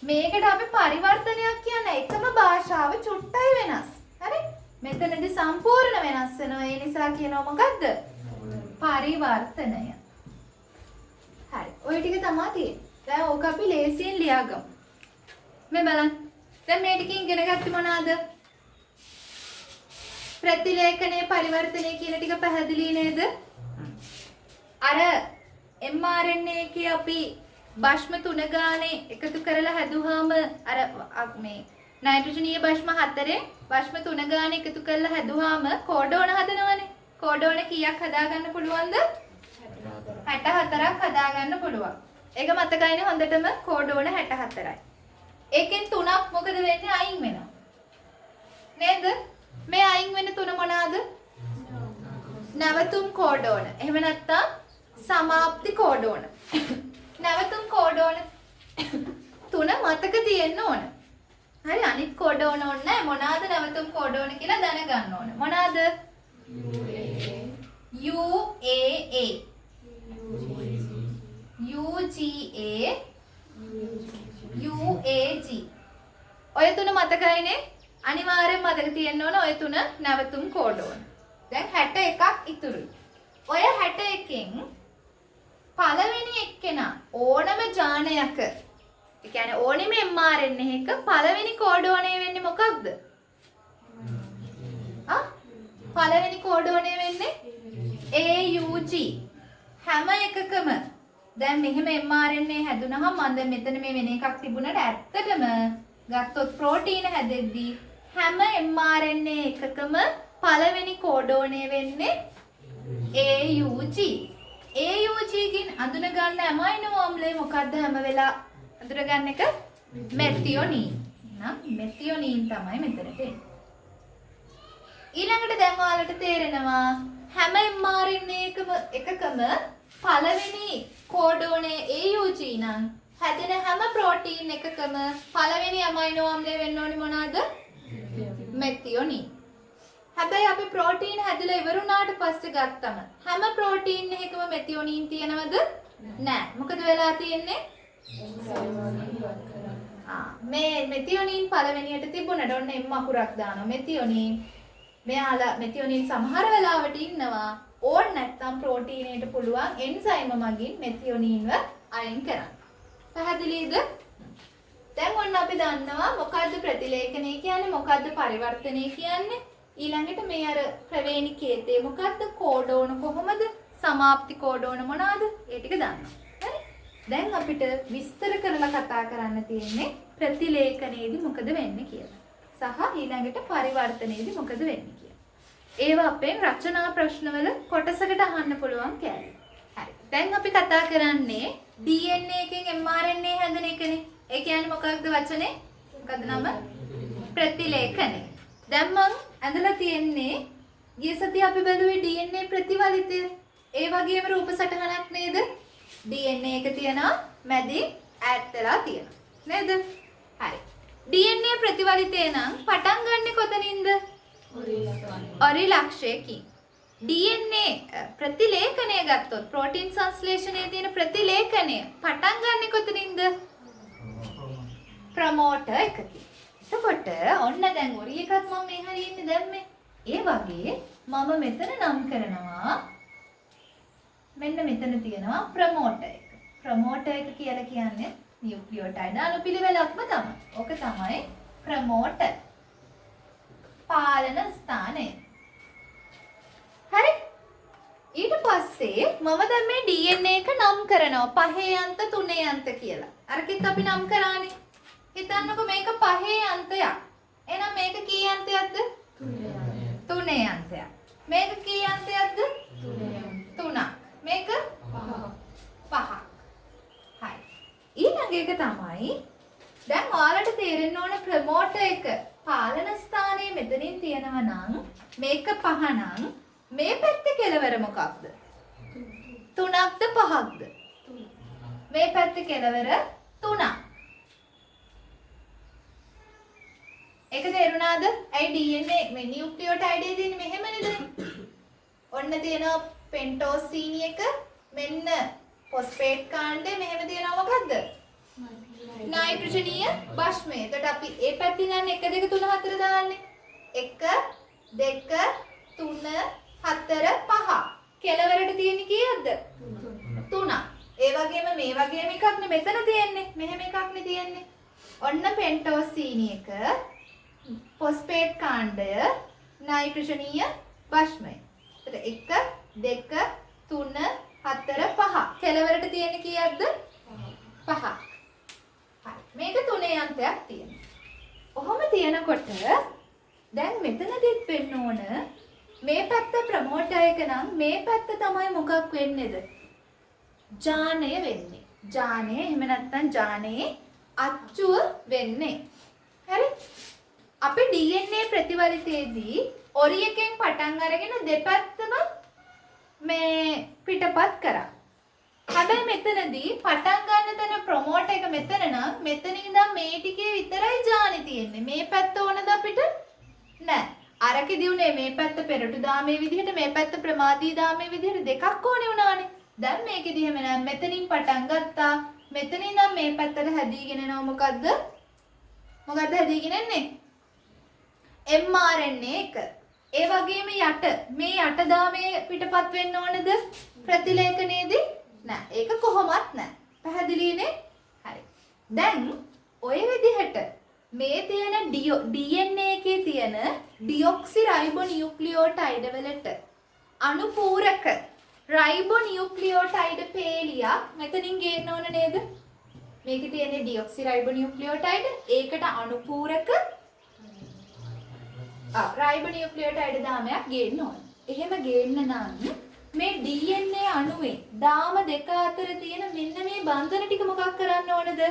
මේකට අපි පරිවර්තනයක් කියන්නේ එකම භාෂාව චුට්ටයි වෙනස්. හරි? මෙතනදී සම්පූර්ණ වෙනස් වෙනවා. ඒ නිසා කියනවා මොකද්ද? පරිවර්තනය. හරි. ඔය ටික තමයි තියෙන්නේ. දැන් ඕක අපි ලේසියෙන් ලියාගමු. මේ බලන්න. දැන් මේ ටික ඉගෙන ගත්තේ මොනවාද? ප්‍රතිලේඛනයේ පරිවර්තනය කියන ටික පැහැදිලි නේද? අර mRNA එකේ අපි භස්ම 3 ගානේ එකතු කරලා හැදුවාම අර මේ නයිට්‍රජනීය භස්ම 4 භස්ම 3 ගානේ එකතු කරලා හැදුවාම කෝඩෝන හදනවනේ. කෝඩෝන කීයක් හදාගන්න පුළුවන්ද? 64ක් හදාගන්න පුළුවන්. ඒක මතකයිනේ හොඳටම කෝඩෝන 64යි. ඒකෙන් 3ක් මොකද වෙන්නේ? අයින් වෙනවා. නේද? මේ අයින් වෙන 3 මොනවාද? නැවතුම් කෝඩෝන. එහෙම නැත්නම් සමාප්ති කෝඩෝන. නැවතුම් කෝඩෝන 3 මතක තියෙන්න ඕන. හරි අනිත් කෝඩෝන ඕනේ නැහැ. මොනවාද නැවතුම් කෝඩෝන කියලා දැනගන්න ඕන. මොනවාද? UAA UGA UAG. ඔය 3 මතකයිනේ? අනිවාර්යෙන් මතක තියෙන්න ඕන ඔය 3 නැවතුම් කෝඩෝන. දැන් 61ක් ඉතුරුයි. ඔය 61කින් පළවෙනි එක්කෙනා ඕනම ජානයක ඒ කියන්නේ ඕනෙම mRNA එක පළවෙනි කෝඩෝනය වෙන්නේ මොකක්ද? පළවෙනි කෝඩෝනය වෙන්නේ AUG. හැම එකකම දැන් මෙහෙම mRNA හැදුනහම මම දැන් මෙතන මේ වෙන එකක් තිබුණාට ඇත්තටම ගත්තොත් ප්‍රෝටීන හැදෙද්දී හැම mRNA එකකම පළවෙනි කෝඩෝනය වෙන්නේ AUG. AUG කින් අඳුන ගන්න ඇමයිනෝ ආම්ලේ මොකද්ද හැම වෙලා අඳුර ගන්න එක? මෙතියොනීන්. නම් මෙතියොනීන් තමයි මෙතන තියෙන්නේ. ඊළඟට දැන් ඔයාලට තේරෙනවා හැම mRNA එකකම පළවෙනි කෝඩෝනේ AUG නම් හැදෙන හැම ප්‍රෝටීන් එකකම පළවෙනි ඇමයිනෝ ආම්ලය වෙන්න ඕනේ මොනවාද? මෙතියොනීන්. හැබැයි අපි ප්‍රෝටීන් හැදලා ඉවර වුණාට පස්සේ ගත්තම හැම ප්‍රෝටීන් එකකම මෙතියොනීන් තියෙනවද? නැහැ. මොකද වෙලා තියෙන්නේ? මේ මෙතියොනීන් පළවෙනියට තිබුණාට ඔන්න එම් අකුරක් දානවා. මෙතියොනීන් මෙයාලා මෙතියොනීන් සමහර වෙලාවට ඉන්නවා ඕන් නැත්නම් ප්‍රෝටීනයට පුළුවන් එන්සයිම මගින් මෙතියොනීන්ව අයින් කරන්න. පැහැදිලිද? දැන් ඔන්න අපි දන්නවා මොකද්ද ප්‍රතිලේඛනය කියන්නේ මොකද්ද පරිවර්තනය කියන්නේ ඊළඟට මේ අර ප්‍රවේණිකේතේ මොකද්ද කෝඩෝන කොහොමද සමාප්ති කෝඩෝන මොනවාද ඒ ටික දන්නවා. හරි? දැන් අපිට විස්තර කරලා කතා කරන්න තියෙන්නේ ප්‍රතිලේඛනයේදී මොකද වෙන්නේ කියලා. සහ ඊළඟට පරිවර්තනයේදී මොකද වෙන්නේ කියලා. ඒවා අපෙන් රචනා ප්‍රශ්නවල කොටසකට අහන්න පුළුවන් කෑලි. හරි. දැන් අපි කතා කරන්නේ DNA එකෙන් mRNA හැදෙන එකනේ. ඒ කියන්නේ මොකක්ද වචනේ? මොකද්ද නම? ප්‍රතිලේඛනය. දැන් මම ඇඳලා තියෙන්නේ ගිය සතිය අපි බැලුවේ DNA ප්‍රතිවලිතය. ඒ වගේම රූප සටහනක් නේද? DNA එක තියනවා මැදින් ඈඩ් වෙලා තියෙනවා. නේද? හරි. DNA ප්‍රතිවලිතය නම් පටන් ගන්නෙ කොතනින්ද? ඔරිලක්ෂයකින්. DNA ප්‍රතිලේඛනය ගත්තොත් ප්‍රෝටීන් සංශ්ලේෂණයේ තියෙන ප්‍රතිලේඛනය පටන් ගන්නෙ කොතනින්ද? ප්‍රමෝටර් එකකින්. එතකොට ඔන්න දැන් ඔරි එකත් මම මේ හරිය ඉන්නේ දැම්මේ. ඒ වගේ මම මෙතන නම් කරනවා මෙන්න මෙතන තියෙනවා ප්‍රමෝටර් එක. ප්‍රමෝටර් එක කියලා කියන්නේ නියුක්ලියෝටයිඩ් අණුපිළිවෙලක්ම තමයි. ඕක තමයි ප්‍රමෝටර්. පාලන ස්ථානය. හරි? ඊට පස්සේ මම දැන් මේ DNA එක නම් කරනවා පහේ අන්ත තුනේ අන්ත කියලා. අරකිට අපි නම් කරානේ. හිතන්නකො මේක පහේ අන්තයක්. එහෙනම් මේක කී අන්තයක්ද? තුනේ අන්තයක්. මේක කී අන්තයක්ද? තුනක්. මේක පහක්. හරි. ඊළඟ එක තමයි දැන් ඔයාලට තේරෙන්න ඕන ප්‍රමෝටර් එක පාලන ස්ථානයේ මෙතනින් තියෙනවා නම් මේක පහ නම් මේ පැත්තේ කෙලවර මොකක්ද? තුනක්ද පහක්ද? මේ පැත්තේ කෙලවර තුනක්. ඒක තේරුණාද? ඇයි DNA මේ නියුක්ලියෝටයිඩ් එකේ තියෙන්නේ මෙහෙම නේද? ඔන්න තියෙනවා පෙන්ටෝසීනි එක මෙන්න ෆොස්ෆේට් කාණ්ඩය මෙහෙම තියෙනවා මොකද්ද? නයිට්‍රජනීය භස්මය. එතකොට අපි ඒ පැත්තෙන් යන්නේ 1 2 3 4 දාන්නේ. 1 2 3 4 5. කෙලවරට තියෙන්නේ කීයක්ද? 3ක්. ඒ වගේම මේ වගේම එකක් නේ මෙතන තියෙන්නේ. මෙහෙම එකක් නේ තියෙන්නේ. ඔන්න පෙන්ටෝසීනි එක ෆොස්ෆේට් කාණ්ඩය නයිට්‍රජනීය භස්මය. එතකොට 1 2 3 4 5. කෙලවරට තියෙන්නේ කීයක්ද? 5ක්. හරි. මේක තුනේ අන්තයක් තියෙනවා. ඔහොම තියෙනකොට දැන් මෙතනදිත් වෙන්න ඕන මේ පැත්ත ප්‍රමෝටර් එක නම් මේ පැත්ත තමයි මොකක් වෙන්නේද? ජානය වෙන්නේ. ජානය එහෙම නැත්නම් ජානයේ අච්චුව වෙන්නේ. හරි? අපි DNA ප්‍රතිවලිතයේදී ඔරි එකෙන් පටන් අරගෙන දෙපැත්තම මේ පිටපත් කරා. හැබැයි මෙතනදී පටන් ගන්න තැන ප්‍රොමෝටර් එක මෙතන නම් මෙතන ඉඳන් මේ ටිකේ විතරයි ජානි තියෙන්නේ. මේ පැත්ත ඕනද අපිට? නෑ. අරකෙදී උනේ මේ පැත්ත පෙරටු දාමේ විදිහට මේ පැත්ත ප්‍රමාදී දාමේ විදිහට දෙකක් ඕනේ වුණානේ. දැන් මේකෙදී එහෙම නෑ. මෙතනින් පටන් ගත්තා. මෙතනින් ඉඳන් මේ පැත්තට හැදීගෙන එනවා මොකද්ද? මොකද්ද හැදීගෙන එන්නේ? mRNA එක. ඒ වගේම යට මේ යට දාමේ පිටපත් වෙන්න ඕනද ප්‍රතිලේඛනයේදී? නෑ. ඒක කොහොමත් නෑ. පැහැදිලිනේ? හරි. දැන් ඔය විදිහට මේ තියෙන DNA එකේ තියෙන ඩියොක්සිරයිබෝනියුක්ලියෝටයිඩ් වලට අනුපූරක රයිබෝනියුක්ලියෝටයිඩ් පේලියක් මෙතනින් ගේන්න ඕන නේද? මේකේ තියෙන ඩියොක්සිරයිබෝනියුක්ලියෝටයිඩ් ඒකට අනුපූරක රයිබෝනියුක්ලියෝටයිඩ් දාමයක් ගේන්න ඕන. එහෙම ගේන්න නම් මේ DNA අණුවේ දාම දෙක අතර තියෙන මෙන්න මේ බන්ධන ටික මොකක් කරන්න ඕනද?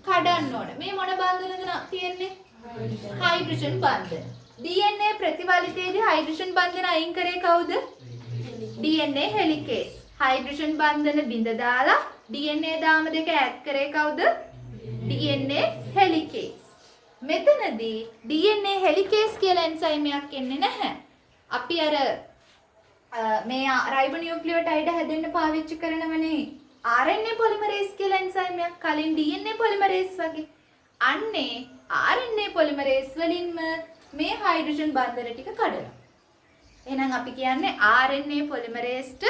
කඩන්න ඕන. මේ මොන බන්ධනද තියෙන්නේ? හයිඩ්‍රජන් බන්ධන. DNA ප්‍රතිවලිතයේදී හයිඩ්‍රජන් බන්ධන අයින් කරේ කවුද? DNA හෙලිකේස්. හයිඩ්‍රජන් බන්ධන බිඳ දාලා DNA දාම දෙක ඈඩ් කරේ කවුද? DNA හෙලිකේස්. මෙතනදී DNA හෙලිකේස් කියලා එන්සයිමයක් එන්නේ නැහැ. අපි අර මේ රයිබෝනියුක්ලියෝටයිඩ් හැදෙන්න පාවිච්චි කරනවනේ RNA පොලිමරේස් කියලා එන්සයිමයක්. කලින් DNA පොලිමරේස් වගේ. අන්නේ RNA පොලිමරේස් වලින්ම මේ හයිඩ්‍රජන් බන්ධන ටික කඩනවා. එහෙනම් අපි කියන්නේ RNA පොලිමරේස්ට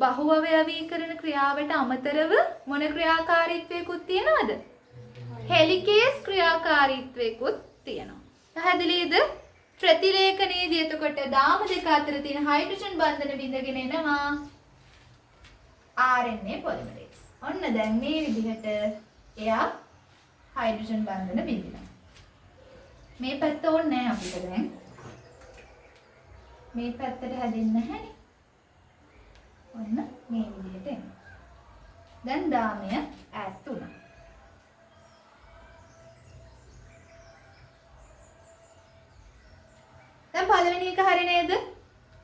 බහුවවයවීකරණ ක්‍රියාවට අමතරව මොන ක්‍රියාකාරීත්වයකුත් තියෙනවද? හෙලිකේස් ක්‍රියාකාරීත්වයකුත් තියෙනවා. පැහැදිලිද? ප්‍රතිලේඛනයේදී එතකොට දාම දෙක අතර තියෙන හයිඩ්‍රජන් බන්ධන බිඳගෙන එනවා RNA පොලිමරේස්. ඔන්න දැන් මේ විදිහට එයා හයිඩ්‍රජන් බන්ධන බිඳිනවා. මේ පැත්ත ඕනේ නැහැ අපිට දැන්. මේ පැත්තට හැදෙන්නේ නැහැනේ. ඔන්න මේ විදිහට එනවා. දැන් දාමය ඈඩ් වුණා. දැන් පළවෙනි එක හරි නේද?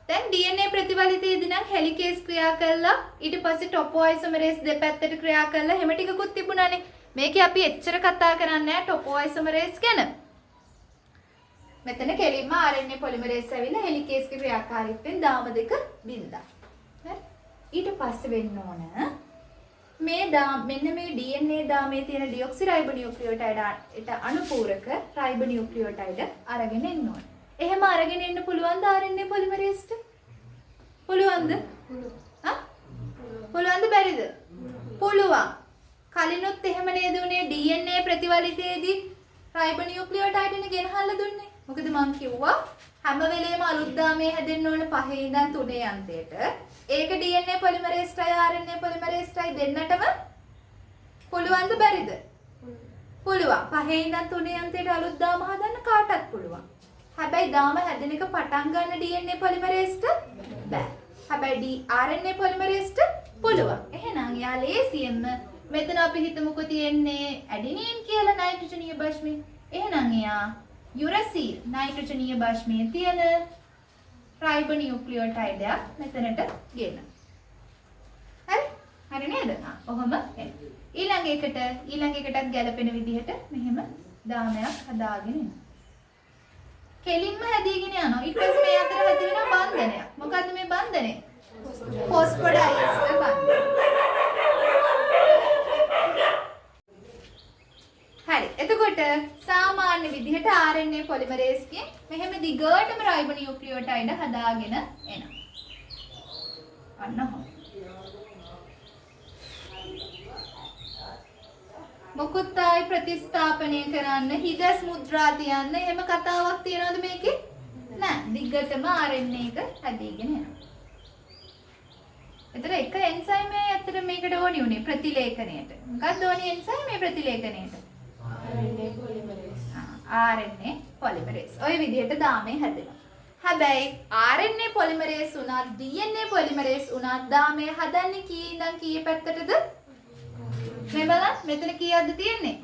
දැන් DNA ප්‍රතිවලිතයේදී නම් හෙලිකේස් ක්‍රියා කළා ඊට පස්සේ ටොපෝයිසොමරේස් දෙපැත්තට ක්‍රියා කළා හැම ටිකකුත් තිබුණානේ. මේකේ අපි එච්චර කතා කරන්නේ නැහැ ටොපෝයිසොමරේස් ගැන. මෙතන කෙලින්ම RNA පොලිමරේස් ඇවිල්ලා හෙලිකේස්ගේ ක්‍රියාකාරීත්වයෙන් දාම දෙක බින්දා. හරි? ඊට පස්සේ වෙන්න ඕන මේ මෙන්න මේ DNA දාමේ තියෙන ඩියොක්සිරයිබෝනියුක්ලියෝටයිඩ් අනුපූරක රයිබෝනියුක්ලියෝටයිඩ් අරගෙන එන්න ඕන. එහෙම අරගෙන එන්න පුළුවන්ද RNA පොලිමරේස්ට? පුළුවන්ද? පුළුවන්ද බැරිද? පුළුවන්. කලිනුත් එහෙම නේද උනේ DNA ප්‍රතිවලිතයේදී රයිබෝනියුක්ලියෝටයිඩ්නේ ගෙනහල්ලා දුන්නේ. මොකද මං කිව්වා හැම වෙලේම අලුත් දාමේ හැදෙන්න ඕන 5 ඉඳන් 3 අන්තයට. ඒක DNA පොලිමරේස්ටයි RNA පොලිමරේස්ටයි දෙන්නටම පුළුවන්ද බැරිද? පුළුවන්. 5 ඉඳන් 3 අන්තයට අලුත් දාම හදන්න කාටත් පුළුවන්. හැබැයි දාම හැදෙන එක පටන් ගන්න DNA පොලිමරේස්ට බෑ. හැබැයි RNA පොලිමරේස්ට පුළුවන්. එහෙනම් යා ලේසියෙන්ම මෙතන අපි හිතමුකෝ තියෙන්නේ ඇඩිනීන් කියලා නයිට්‍රජනීය බෂ්මය. එහෙනම් එයා යුරසිල් නයිට්‍රජනීය බෂ්මයේ තියෙන රයිබෝනියුක්ලියෝටයිඩ් එක මෙතනට ගෙන්න. හරි? හරි නේද? ඔහොම එන්න. ඊළඟ එකටත් ගැලපෙන විදිහට මෙහෙම දාමයක් හදාගෙන එන්න. කෙලින්ම හැදීගෙන යනවා. ඊට පස්සේ මේ අතර හැදි වෙන බන්ධනයක්. මොකද්ද මේ බන්ධනය? ෆොස්ෆොඩයිස්ටර් බන්ධනය. හරි. එතකොට සාමාන්‍ය විදිහට RNA පොලිමරේස්ගේ මෙහෙම දිගටම රයිබෝනියුක්ලියෝටයිඩ් හදාගෙන එනවා. අන්න හොඳයි. මොකුත් ආයි ප්‍රතිස්ථාපනය කරන්න හිදස් මුද්‍රා තියන්න එහෙම කතාවක් තියනවද මේකේ? නෑ. දිගටම RNA එක හැදීගෙන යනවා. එතන එක එන්සයිම් එකයි අතර මේකට ඕනි උනේ ප්‍රතිලේඛනයට. මොකක්ද ඕනි එන්සයිම් මේ ප්‍රතිලේඛනයට? RNA polymerase. RNA polymerase. ওই විදිහට දාමේ හැදෙනවා. හැබැයි RNA පොලිමරේස් උනත් DNA පොලිමරේස් උනත් දාමේ හදන්නේ කී ඉඳන් කී පැත්තටද? මේ බලන්න මෙතන කීයක්ද තියෙන්නේ?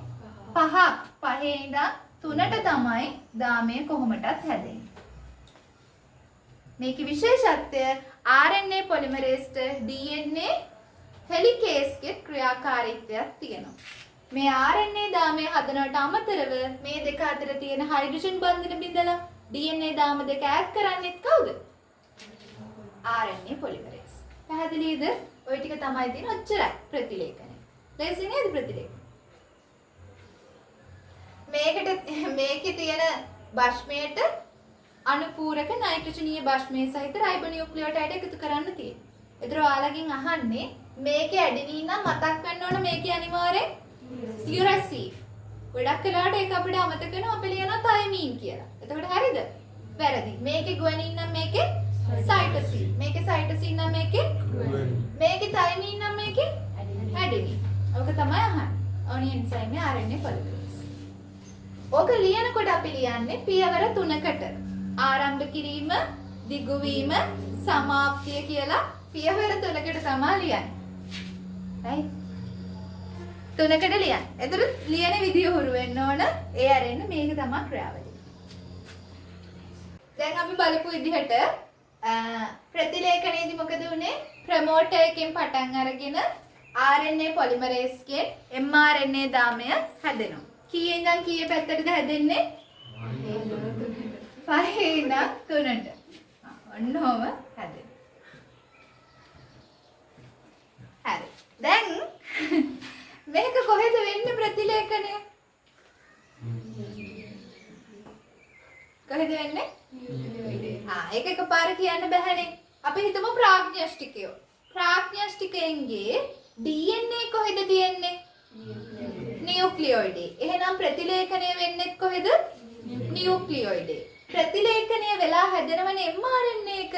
5ක්. 5 ඉඳන් 3ට තමයි දාමය කොහොමදත් හැදෙන්නේ. මේකේ විශේෂත්වය RNA පොලිමරේස්ට DNA හෙලිකේස්ගේ ක්‍රියාකාරීත්වයක් තියෙනවා. මේ RNA දාමය හදනවට අමතරව මේ දෙක අතර තියෙන හයිඩ්‍රජන් බන්ධන බිඳලා DNA දාම දෙක ඈඩ් කරන්නේත් කවුද? RNA polymerase. පැහැදිලිද? ওই ටික තමයි තියෙන ඔච්චරයි ප්‍රතිලේඛනය. ලේසි නේද ප්‍රතිලේඛනය? මේකේ තියෙන බෂ්මයට අනුපූරක නයිට්‍රජනීය බෂ්මයේ සහිත රයිබෝනියුක්ලියෝටයිඩ් එකතු කරන්න තියෙනවා. ඒතර ඔයාලගෙන් අහන්නේ මේකේ ඇඩිනීන් නම් මතක් වෙන්න ඕන මේකේ අනිවාර්යෙන් යුරසිල්. ගොඩක් වෙලාවට ඒක අපිට අමතක වෙනවා අපි ලියනවා තයිමීන් කියලා. එතකොට හරිද? වැරදි. මේකේ ගුවනින් නම් මේකේ සයිටොසින්. මේකේ සයිටොසින් නම් මේකේ ගුවනින්. මේකේ තයිමීන් නම් මේකේ ඇඩිනීන්. ඕක තමයි අහන්නේ. ඕනි එන්සයිම් එක RNA පොලිමරේස්. ඕක ලියනකොට අපි ලියන්නේ පියවර 3කට. ආරම්භ කිරීම, දිගු වීම, සමාප්තිය කියලා පියවර 3කට තමයි ලියන්නේ. right? 3කට ලියන්න. එතකොට ලියන විදිය හුරු වෙන්න ඕන. ඒ අරින්න මේක තමයි ක්‍රියාවලිය. දැන් අපි බලපු විදිහට ප්‍රතිලේඛනයේදී මොකද උනේ? ප්‍රොමෝටර් එකෙන් පටන් අරගෙන RNA polymerase එකෙන් mRNA දාමය හැදෙනවා. කීයෙන් ඉඳන් කීයේ පැත්තටද හැදෙන්නේ? 5 ඉඳන් 3ට. ඔන්නෝම හැදෙනවා. හරි. දැන් මේක කොහෙද වෙන්නේ ප්‍රතිලේඛනය? කොහෙද වෙන්නේ? ඒක එකපාර කියන්න බැහැනේ. අපි හිතමු ප්‍රාග්ඥස්ටිකය. ප්‍රාග්ඥස්ටිකයෙන්ගේ DNA කොහෙද තියෙන්නේ? නියුක්ලියොයිඩේ. එහෙනම් ප්‍රතිලේඛනය වෙන්නේ කොහෙද? නියුක්ලියොයිඩේ. ප්‍රතිලේඛනය වෙලා හැදෙනවනේ mRNA එක.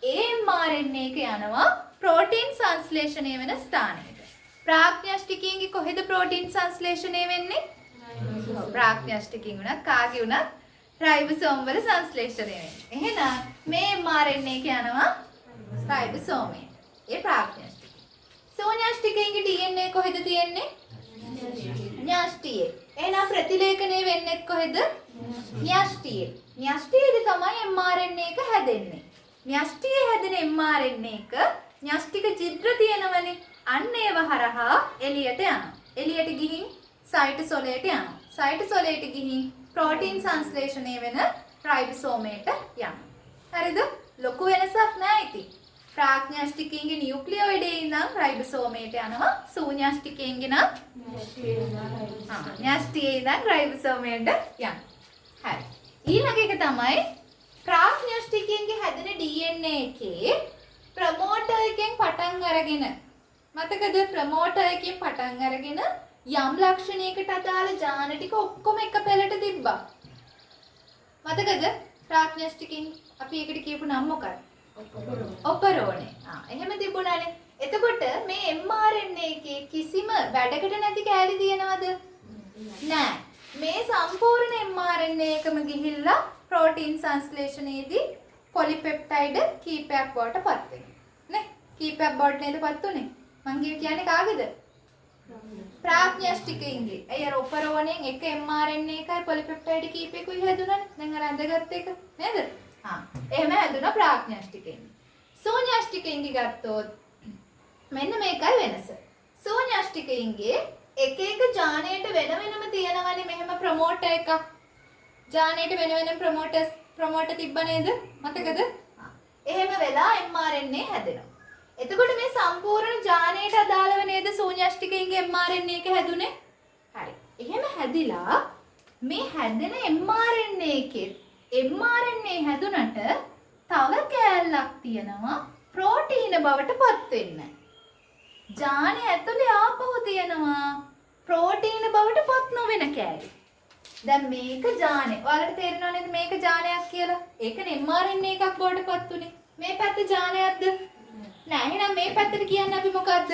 ඒ mRNA එක යනවා ප්‍රෝටීන් සංශ්ලේෂණය වෙන ස්ථානයට. ප්‍රාග්ඥස්ටිකයෙන්ගේ කොහෙද ප්‍රෝටීන් සංශ්ලේෂණය වෙන්නේ? ප්‍රාග්ඥස්ටිකයෙන් උනත් කාගේ උනත් රයිබෝසෝම් වල සංශ්ලේෂණය වෙන්නේ. එහෙනම් මේ mRNA එක යනවා රයිබෝසෝමේ. ඒ ප්‍රාග්ඥස්ටික. සෝඤ්ඤස්ටිකයේ DNA කොහෙද තියෙන්නේ? න්‍යෂ්ටියේ. එහෙනම් ප්‍රතිලේඛනය වෙන්නේ කොහෙද? න්‍යෂ්ටියේ. න්‍යෂ්ටියේදී තමයි mRNA එක හැදෙන්නේ. න්‍යෂ්ටියේ හැදෙන mRNA එක න්‍යෂ්ටික ඡිද්‍ර තියෙනවනේ. අන්න ඒව හරහා එළියට යනවා. එළියට ගිහින් සයිටෝසෝලයට යනවා. සයිටෝසෝලයට ගිහින් ප්‍රෝටීන් සංශ්ලේෂණය වෙන රයිබෝසෝමයට යනවා. හරිද? ලොකු වෙනසක් නැහැ ඉතින්. ප්‍රාග්ඥස්ටිකයේ නියුක්ලියොයිඩේ ඉඳන් රයිබෝසෝමයට යනවා. සූඤ්ඤස්ටිකයේ නම් න්‍යෂ්ටියේ ඉඳන් රයිබෝසෝමයට යනවා. හරි. ඊළඟ එක තමයි ප්‍රාග්ඥස්ටිකයේ හැදෙන DNA එකේ ප්‍රොමෝටර් එකෙන් පටන් අරගෙන මතකද ප්‍රොමෝටර් එකෙන් පටන් අරගෙන යම් ලක්ෂණයකට අදාළ ජාන ටික ඔක්කොම එක පෙළට තිබ්බා. මතකද? ප්‍රාග්ඥස්ටිකෙන් අපි ඒකට කියපු නම මොකක්ද? ඔපරෝනේ. එහෙම තිබුණානේ. එතකොට මේ mRNA එකේ කිසිම වැඩකට නැති කෑලි තියෙනවද? නෑ. මේ සම්පූර්ණ mRNA එකම ගිහිල්ලා ප්‍රෝටීන් සංශ්ලේෂණයේදී පොලිපෙප්ටයිඩ් කීපයක් බවට පත් වෙනවා. නේ? කීපයක් බවට නේද පත් උනේ? මං කියන්නේ කාගේද? ප්‍රාග්ඥස්ටිකයේ. ඒ අර ඔපරෝණයෙන් එක mRNA එකයි පොලිපෙප්ටයිඩ් කීපයකුයි හැදුණානේ. දැන් අර අඳගත්ත එක නේද? එහෙම හැදුණා ප්‍රාග්ඥස්ටිකයෙන්. සෝඤ්ඤස්ටිකයෙන් ගත්තොත් මෙන්න මේකයි වෙනස. සෝඤ්ඤස්ටිකයෙන්ගේ එක එක ජානයට වෙන වෙනම තියෙනවනේ මෙහෙම ප්‍රොමෝටර් එකක්. ජානයට වෙන වෙනම ප්‍රොමෝටර් තිබ්බ නේද? මතකද? එහෙම වෙලා mRNA හැදෙනවා. එතකොට මේ සම්පූර්ණ ජානයට අදාළව නේද සෝඤ්ඤස්ටිකයේ mRNA එක හැදුනේ? හරි. එහෙම හැදිලා මේ හැදෙන mRNA එකේ mRNA හැදුනට තව කෑල්ලක් තියෙනවා ප්‍රෝටීන බවට පත් වෙන්න. ජානය ඇතුලේ ආපහු තියෙනවා ප්‍රෝටීන බවට පත් නොවන කෑලි. දැන් මේක ජානය. ඔයාලට තේරෙනව නේද මේක ජානයක් කියලා? ඒකනේ mRNA එකක් බවට පත් උනේ. මේ පැත්ත ජානයක්ද? නෑ. එහෙනම් මේ පැත්තට කියන්නේ අපි මොකද්ද?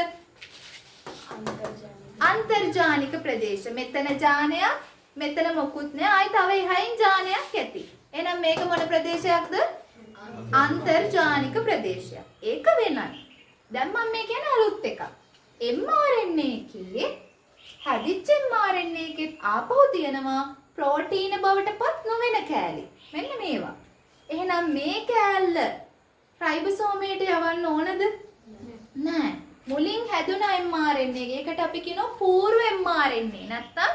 අන්තර්ජානික ප්‍රදේශ. මෙතන ජානයක්, මෙතන මොකුත් නෑ. ආයි තව එහයින් ජානයක් ඇති. එහෙනම් මේක මොන ප්‍රදේශයක්ද? අන්තර්ජානික ප්‍රදේශයක්. ඒක වෙනයි. දැන් මම මේ කියන්නේ අලුත් එකක්. mRNA එකේ හැදිච්ච mRNA එකේ ආපහු තියෙනවා ප්‍රෝටීන බවට පත් නොවන කෑලි. මෙන්න මේවා. එහෙනම් මේ කෑල්ල රයිබෝසෝමයට යවන්න ඕනද? නෑ. මුලින් හැදුන mRNA එකකට අපි කියනවා පූර්ව mRNA නැත්නම්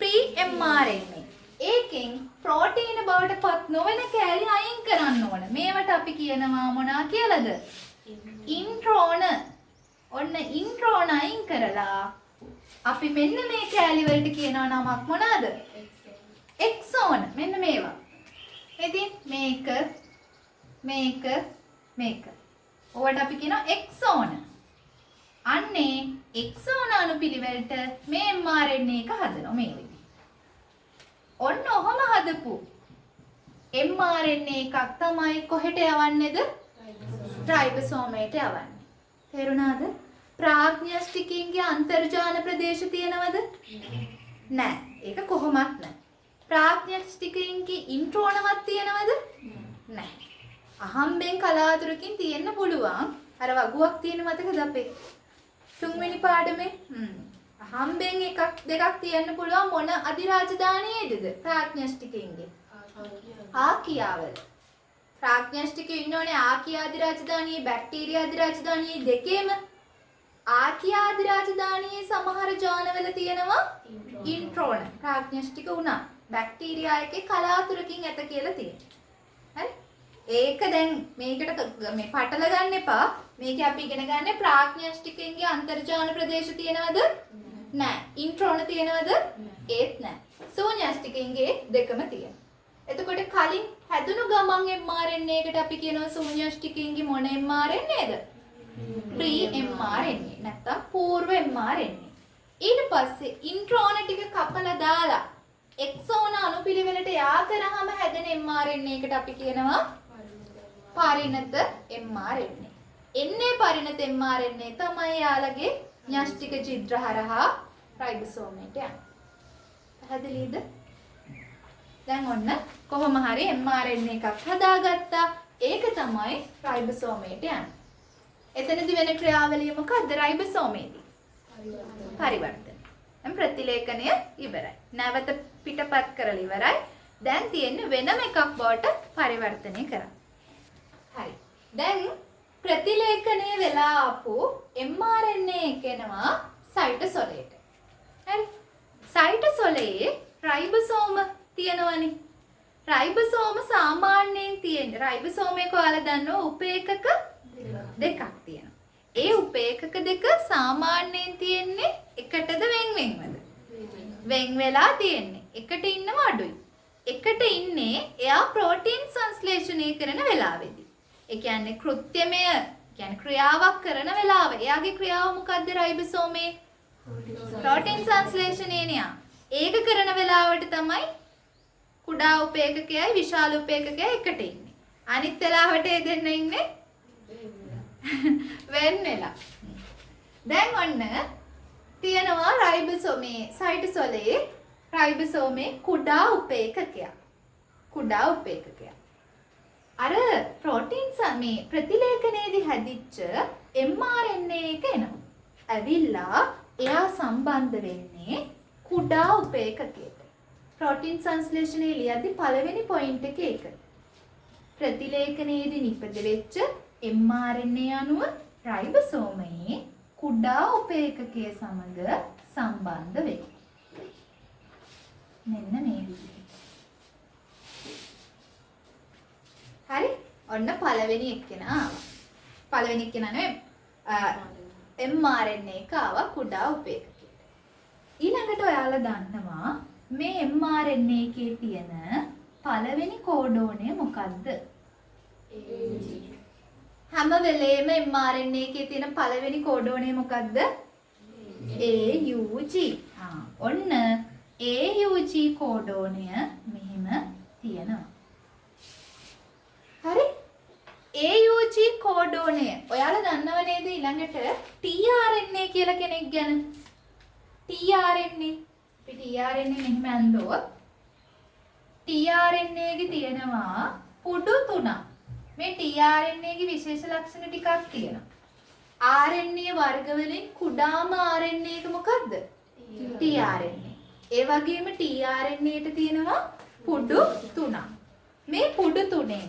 pre-mRNA. ඒකෙන් ප්‍රෝටීන බවට පත් නොවන කෑලි අයින් කරන්න ඕන. මේවට අපි කියනවා මොනවා කියලාද? ඉන්ට්‍රෝන. ඔන්න ඉන්ට්‍රෝන අයින් කරලා අපි මෙන්න මේ කෑලි වලට කියනවා නමක් මොනවාද? එක්සෝන. මෙන්න මේවා. ඉතින් මේක. ඕවට අපි කියනවා එක්සෝන. අන්නේ එක්සෝන අණුපිළිවෙලට මේ mRNA එක හදනවා මේ විදිහට. ඔන්න ඔහම හදපු mRNA එකක් තමයි කොහෙට යවන්නේද? රයිබෝසෝමයට යවන්නේ. තේරුණාද? ප්‍රාග්ඥස්ටිකයේ අන්තර්ජාන ප්‍රදේශ තියෙනවද? නෑ. ඒක කොහොමත් නෑ. ප්‍රාග්ඥස්ටිකයේ ඉන්ට්‍රෝනවත් තියෙනවද? නෑ. අහම්බෙන් කලාතුරකින් තියෙන්න පුළුවන්. අර වගුවක් තියෙන මතකද අපේ? තුන්වෙනි පාඩමේ. අහම්බෙන් එකක් දෙකක් තියෙන්න පුළුවන් මොන අධිරාජධානියේද? ප්‍රඥාෂ්ටිකයින්ගේ. ආකියාවල. ප්‍රඥාෂ්ටිකයෝ ඉන්නෝනේ ආකියා අධිරාජධානියේ, බැක්ටීරියා අධිරාජධානියේ දෙකේම. ආකියා අධිරාජධානියේ සමහර ජානවල තියෙනවා ඉන්ට්‍රෝන. ප්‍රඥාෂ්ටික උනා. බැක්ටීරියා එකේ කලාතුරකින් ඇත කියලා තියෙනවා. හරි? ඒක දැන් මේකට මේ පටල ගන්න එපා. මේක අපි ඉගෙන ගන්න ප්‍රඥාෂ්ටිකයන්ගේ අන්තර්ජාන ප්‍රදේශ තියෙනවද? නැහැ. ඉන්ට්‍රෝන තියෙනවද? ඒත් නැහැ. ශූන්‍යාෂ්ටිකයන්ගේ දෙකම තියෙනවා. එතකොට කලින් හැදුණු ගමන් mRNA එකට අපි කියනවා ශූන්‍යාෂ්ටිකයන්ගේ මොන mRNA ද? pre-mRNA නැත්නම් పూర్ව mRNA. ඊට පස්සේ ඉන්ට්‍රෝන ටික කපලා දාලා එක්සෝන අණුපිළිවෙලට යා කරාම හැදෙන mRNA එකට අපි කියනවා පරිණත mRNA. එන්නේ පරිණත mRNA තමයි යාළගේ න්‍යෂ්ටික ඡිද්‍ර හරහා රයිබෝසෝමයට යන්නේ. පැහැදිලිද? දැන් ඔන්න කොහොම හරි mRNA එකක් හදාගත්තා. ඒක තමයි රයිබෝසෝමයට යන්නේ. එතනදි වෙන ක්‍රියාවලිය මොකද්ද රයිබෝසෝමේදී? පරිවර්තන. දැන් ප්‍රතිලේඛනය ඉවරයි. නැවත පිටපත් කරලා ඉවරයි. දැන් තියෙන්නේ වෙනම එකක් බවට පරිවර්තනය කරන්න. හරි. දැන් ප්‍රතිලේඛනය වෙලා ආපු mRNA එක එනවා සයිටෝසෝලේට. හරි. සයිටෝසෝලේ රයිබෝසෝම තියෙනවනේ. රයිබෝසෝම සාමාන්‍යයෙන් තියෙන රයිබෝසෝමයක ඔයාලා දන්නවා උපේකක දෙකක් තියෙනවා. ඒ උපේකක දෙක සාමාන්‍යයෙන් තියෙන්නේ එකටද වෙන් වෙලා තියෙන්නේ. එකට ඉන්නව අඩුයි. එකට ඉන්නේ එයා ප්‍රෝටීන් සංශ්ලේෂණය කරන වෙලාවේදී. ඒ කියන්නේ කෘත්‍යමය කියන්නේ ක්‍රියාවක් කරන වෙලාව. එයාගේ ක්‍රියාව මොකද්ද රයිබෝසෝමේ? ප්‍රෝටීන් සංශ්ලේෂණය නේ. ඒක කරන වෙලාවට තමයි කුඩා උපේකකයයි විශාල උපේකකයයි එකට ඉන්නේ. අනිත් වෙලාවට ඒ දෙන්න ඉන්නේ වෙන් වෙලා. දැන් ඔන්න තියෙනවා රයිබෝසෝමේ සයිටෝසෝලේ රයිබෝසෝමේ කුඩා උපේකකයක්. අර ප්‍රෝටීන් සමේ ප්‍රතිලේඛනයේදී හැදිච්ච mRNA එක එනවා. ඇවිල්ලා එයා සම්බන්ධ වෙන්නේ කුඩා උපේකකයට. ප්‍රෝටීන් සංශ්ලේෂණයේ ලියද්දි පළවෙනි පොයින්ට් එක ඒක. ප්‍රතිලේඛනයේදී නිපද වෙච්ච mRNA අණුව රයිබෝසෝමයේ කුඩා උපේකකයේ සමග සම්බන්ධ වෙයි. මෙන්න මේ විදිහට. හරි? ඔන්න පළවෙනි එක්කෙනා ආවා. පළවෙනි එක්කෙනා නෙවෙයි mRNA එක ආවා කුඩා උපේකකයට. ඊළඟට ඔයාලා දන්නවා මේ mRNA එකේ තියෙන පළවෙනි කෝඩෝනය මොකද්ද? හැම වෙලේම mRNA එකේ තියෙන පළවෙනි කෝඩෝනය මොකද්ද? AUG. ඔන්න AUG කෝඩෝනය මෙහෙම තියෙනවා. හරි? AUG කෝඩෝනය ඔයාලා දන්නව නේද ඊළඟට tRNA කියලා කෙනෙක් ගැන? tRNA අපි tRNA මෙහෙම ඇඳුවොත් tRNA ගේ තියෙනවා පුඩු තුනක්. මේ tRNA ගේ විශේෂ ලක්ෂණ ටිකක් තියෙනවා. RNA වර්ග වලින් කුඩාම RNA එක මොකද්ද? tRNA. ඒ වගේම tRNA ට තියෙනවා පුඩු තුනක්. මේ පුඩු තුනෙන්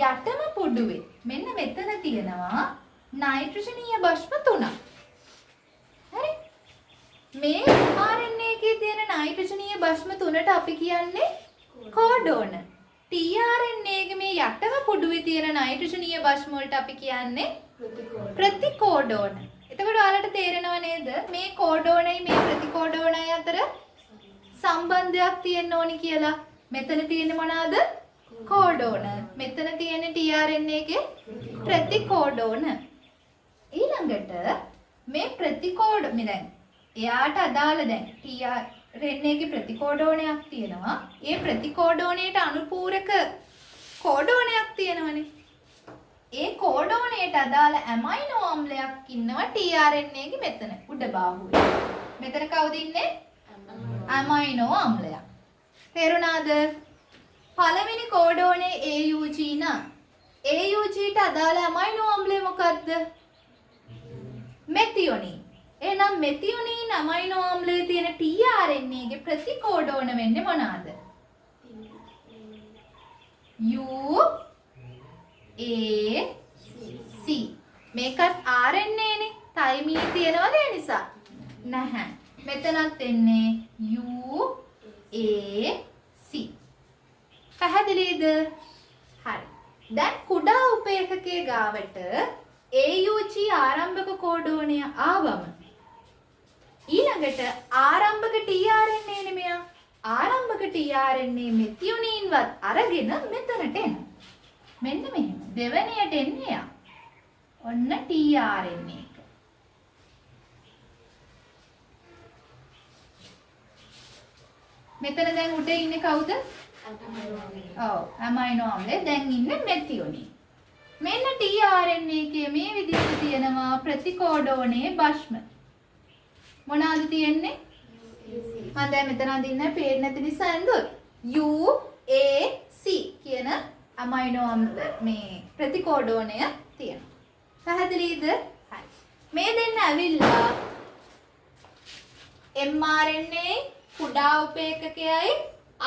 යටම පුඩුවේ මෙන්න මෙතන තියෙනවා නයිට්‍රජනීය භස්ම තුනක්. හරි? මේ RNA එකේ තියෙන නයිට්‍රජනීය භස්ම තුනට අපි කියන්නේ කෝඩෝන. tRNA එකේ මේ යටම පුඩුවේ තියෙන නයිට්‍රජනීය භස්ම වලට අපි කියන්නේ ප්‍රතිකෝඩෝන. එතකොට ඔයාලට තේරෙනව නේද මේ කෝඩෝනයි මේ ප්‍රතිකෝඩෝනයි අතර සම්බන්ධයක් තියෙන්න ඕනි කියලා. මෙතන තියෙන්නේ මොනවාද? කෝඩෝන. මෙතන තියෙන්නේ tRNA එකේ ප්‍රතිකෝඩෝන. ඊළඟට මේ ප්‍රතිකෝඩ දැන් එයාට අදාළ දැන් tRNA එකේ ප්‍රතිකෝඩෝනයක් තියෙනවා. ඒ ප්‍රතිකෝඩෝනයට අනුපූරක කෝඩෝනයක් තියෙනවනේ. ඒ කෝඩෝනයට අදාළ ඇමයිනෝ අම්ලයක් ඉන්නවා tRNA එකේ මෙතන උඩ බාහුවේ. මෙතන කවුද ඉන්නේ? ඇමයිනෝ අම්ලයක්. තේරුණාද? පළවෙනි කෝඩෝනේ AUG නම් AUGට අදාළ ඇමයිනෝ ආම්ලය මොකක්ද? මෙතියොනින්. එහෙනම් මෙතියොනින් ඇමයිනෝ ආම්ලයේ තියෙන tRNA ගේ ප්‍රතිකෝඩෝන වෙන්නේ මොනවාද? U A C. මේකත් RNA නේ. තයිමී තියෙනවද ඒ නිසා? නැහැ. මෙතනත් එන්නේ U A C. පැහැදිලිද? හරි. දැන් කුඩා උපේකකයේ ගාවට AUG ආරම්භක කෝඩෝනය ආවම ඊළඟට ආරම්භක tRNA නේ මෙයා. ආරම්භක tRNA මෙතියොනින්වත් අරගෙන මෙතනට එන. මෙන්න මෙහෙම. දෙවැනියට එන්නේ යා. ඔන්න tRNA එක. මෙතන දැන් උඩ ඉන්නේ කවුද? ඔව්, ඇමයිනෝ ආම්ලය. දැන් ඉන්නේ මෙතියොනින්. මෙන්න tRNA එකේ මේ විදිහට තියෙනවා ප්‍රතිකෝඩෝනේ භෂ්ම. මොනවාද තියෙන්නේ? මම දැන් මෙතන අඳින්න පේන්නේ නැති නිසා ඇඳුත් UAC කියන ඇමයිනෝ ආම්ල මේ ප්‍රතිකෝඩෝනය තියෙනවා. පැහැදිලිද? හරි. මේ දෙන්න ඇවිල්ලා mRNA කුඩා උපේකකයයි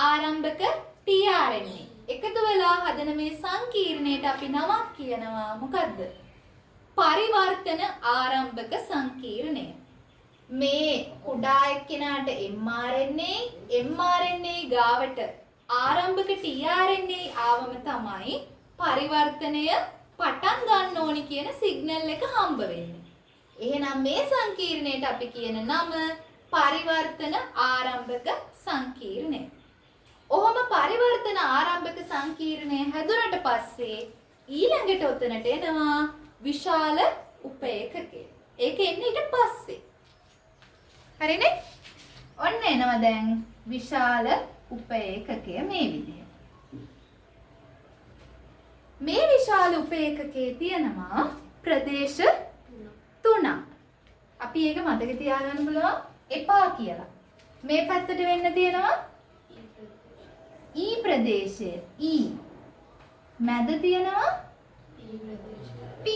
ආරම්භක tRNA එකතු වෙලා හදන මේ සංකීර්ණයට අපි නමක් කියනවා මොකද්ද? පරිවර්තන ආරම්භක සංකීර්ණය. මේ කුඩා එක්කෙනාට mRNA ගාවට ආරම්භක tRNA ආවම තමයි පරිවර්තනය පටන් ගන්න ඕනි කියන සිග්නල් එක හම්බ වෙන්නේ. එහෙනම් මේ සංකීර්ණයට අපි කියන නම පරිවර්තන ආරම්භක සංකීර්ණය. ඔහොම පරිවර්තන ආරම්භක සංකීර්ණය හැදුනට පස්සේ ඊළඟට උතනට එනවා විශාල උපේකකය. ඒක එන්නේ ඊට පස්සේ. හරිනේ? ඔන්න එනවා දැන් විශාල උපේකකය මේ විදිහට. මේ විශාල උපේකකයේ තියෙනවා ප්‍රදේශ 3ක්. අපි ඒක මතක තියාගන්න පුළුවන් එපා කියලා. මේ පැත්තට වෙන්න තියෙනවා E ප්‍රදේශය E. මැද තියෙනවා P.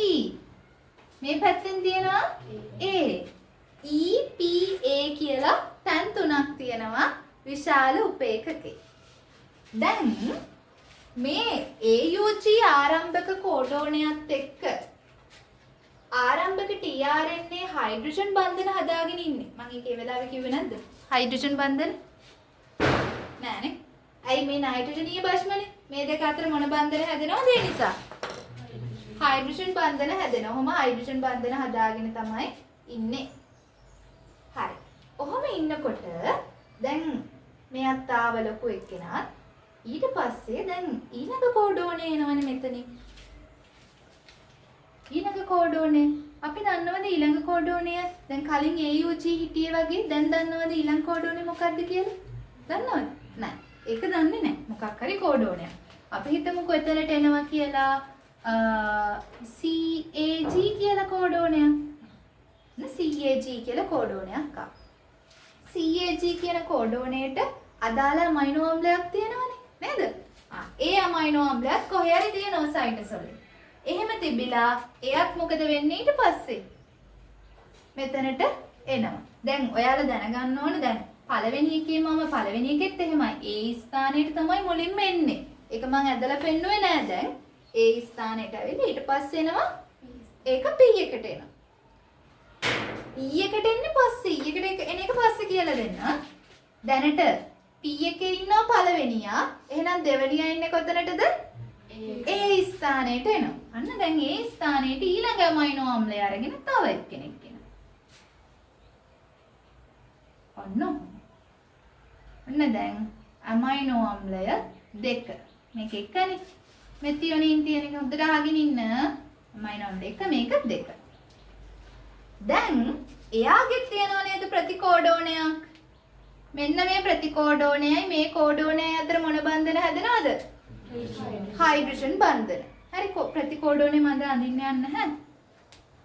මේ පැත්තෙන් තියෙනවා A. E P A කියලා තැන් 3ක් තියෙනවා විශාල උපේකකේ. දැන් මේ AUG ආරම්භක කෝඩෝනයත් එක්ක ආරම්භක tRNA හයිඩ්‍රජන් බන්ධන හදාගෙන ඉන්නේ. මම ඒකේ වෙලාවෙ කිව්වේ නැද්ද? හයිඩ්‍රජන් බන්ධන නෑනේ. ඇයි මේ නයිට්‍රජනීය භෂ්මනේ? මේ දෙක අතර මොන බන්ධන හැදෙනවද ඒ නිසා? හයිඩ්‍රජන් බන්ධන හැදෙනවා. ඔහොම හයිඩ්‍රජන් බන්ධන හදාගෙන තමයි ඉන්නේ. හරි. ඔහොම ඉන්නකොට දැන් මෙයත් ආව ලොකු එක්කෙනාත් ඊට පස්සේ දැන් ඊළඟ කෝඩෝනේ එනවනේ මෙතනින්. ඊළඟ කෝඩෝනේ අපි දන්නවද ඊළඟ කෝඩෝනය දැන් කලින් AUG හිටියේ වගේ දැන් දන්නවද ඊළඟ කෝඩෝනේ මොකක්ද කියලා? දන්නවද? නෑ. ඒක දන්නේ නැහැ. මොකක් හරි කෝඩෝනයක්. අපි හිතමුකෝ එතනට එනවා කියලා CAG කියලා කෝඩෝනයක්. CAG කියලා කෝඩෝනයක් ආවා. CAG කියන කෝඩෝනේට අදාළ අමයිනෝ ආම්ලයක් තියෙනවනේ නේද? ඒ අමයිනෝ ආම්ලයක් කොහේ හරි තියෙනවා සයිටස් වල. එහෙම තිබිලා එයත් මොකද වෙන්නේ ඊට පස්සේ? මෙතනට එනවා. දැන් ඔයාලා දැනගන්න ඕන දැන් පළවෙනි එකේ මම පළවෙනි එකෙත් එහෙමයි. A ස්ථානෙට තමයි මුලින්ම එන්නේ. ඒක මම ඇදලා පෙන්නුවේ නෑ දැන්. A ස්ථානෙට ඇවිල්ලා ඊට පස්සේ එනවා ඒක P එකට එනවා. E එකට එන්නේ පස්සේ. E එකට එන එක පස්සේ කියලා දෙන්න. දැනට P එකේ ඉන්නවා පළවෙනියා. එහෙනම් දෙවෙනියා ඉන්නේ කොතනටද? A ස්ථානෙට එනවා. අන්න දැන් A ස්ථානෙට ඊළඟ අමයිනෝ ආම්ලය අරගෙන තව එක්කෙනෙක් එනවා. ඔන්න දැන් අමයිනෝ ආම්ලය 2. මේක එකනේ. මෙතියොනින් තියෙන එක හොඳට අහගෙන ඉන්න. අමයිනෝ ආම්ල 1 මේක 2. දැන් එයාගෙත් තියෙනව නේද ප්‍රතිකෝඩෝනයක්? මෙන්න මේ ප්‍රතිකෝඩෝනයයි මේ කෝඩෝනයයි අතර මොන බන්ධන හැදෙනවද? හයිඩ්‍රජන් බන්ධන. හරි ප්‍රතිකෝඩෝනේ මම අඳින්න යන්නේ නැහැ.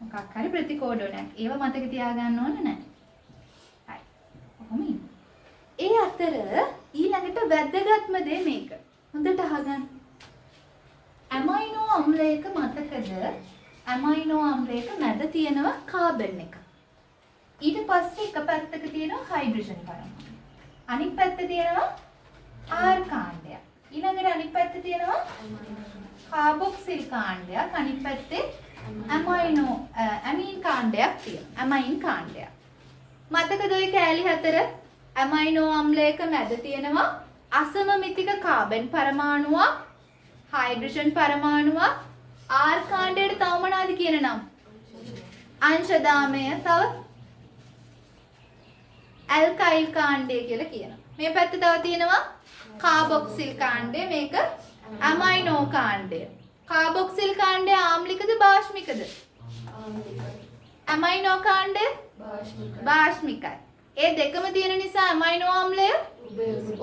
මොකක් හරි ප්‍රතිකෝඩෝනයක්. ඒව මතක තියාගන්න ඕන නැහැ. හරි. කොහොම ඒ අතර ඊළඟට වැදගත්ම දේ මේක. හොඳට අහගන්න. ඇමයිනෝ අම්ලයක මතකද ඇමයිනෝ අම්ලයක මැද තියෙනවා කාබන් එක. ඊට පස්සේ එක පැත්තක තියෙනවා හයිඩ්‍රජන් පරමාණු. අනිත් පැත්තේ තියෙනවා ආර් කාණ්ඩයක්. ඊළඟට අනිත් පැත්තේ තියෙනවා කාබොක්සිල් කාණ්ඩයක්. අනිත් පැත්තේ ඇමීන් කාණ්ඩයක් තියෙනවා. ඇමයින් කාණ්ඩයක්. මතකද ඔය කෑලි හතර? ඇමයිනෝ අම්ලයක මැද තියෙනවා අසමමිතික කාබන් පරමාණුවක්, හයිඩ්‍රජන් පරමාණුවක්, ආර් කාණ්ඩයට තව මොනවද කියන නම්? අංශදාමය, තව ඇල්කයිල් කාණ්ඩය කියලා කියනවා. මේ පැත්තේ තව තියෙනවා කාබොක්සිල් කාණ්ඩය, මේක ඇමයිනෝ කාණ්ඩය. කාබොක්සිල් කාණ්ඩය ආම්ලිකද බාෂ්මිකද? ඇමයිනෝ කාණ්ඩය බාෂ්මිකයි. ඒ දෙකම තියෙන නිසා ඇමයිනෝ ආම්ලය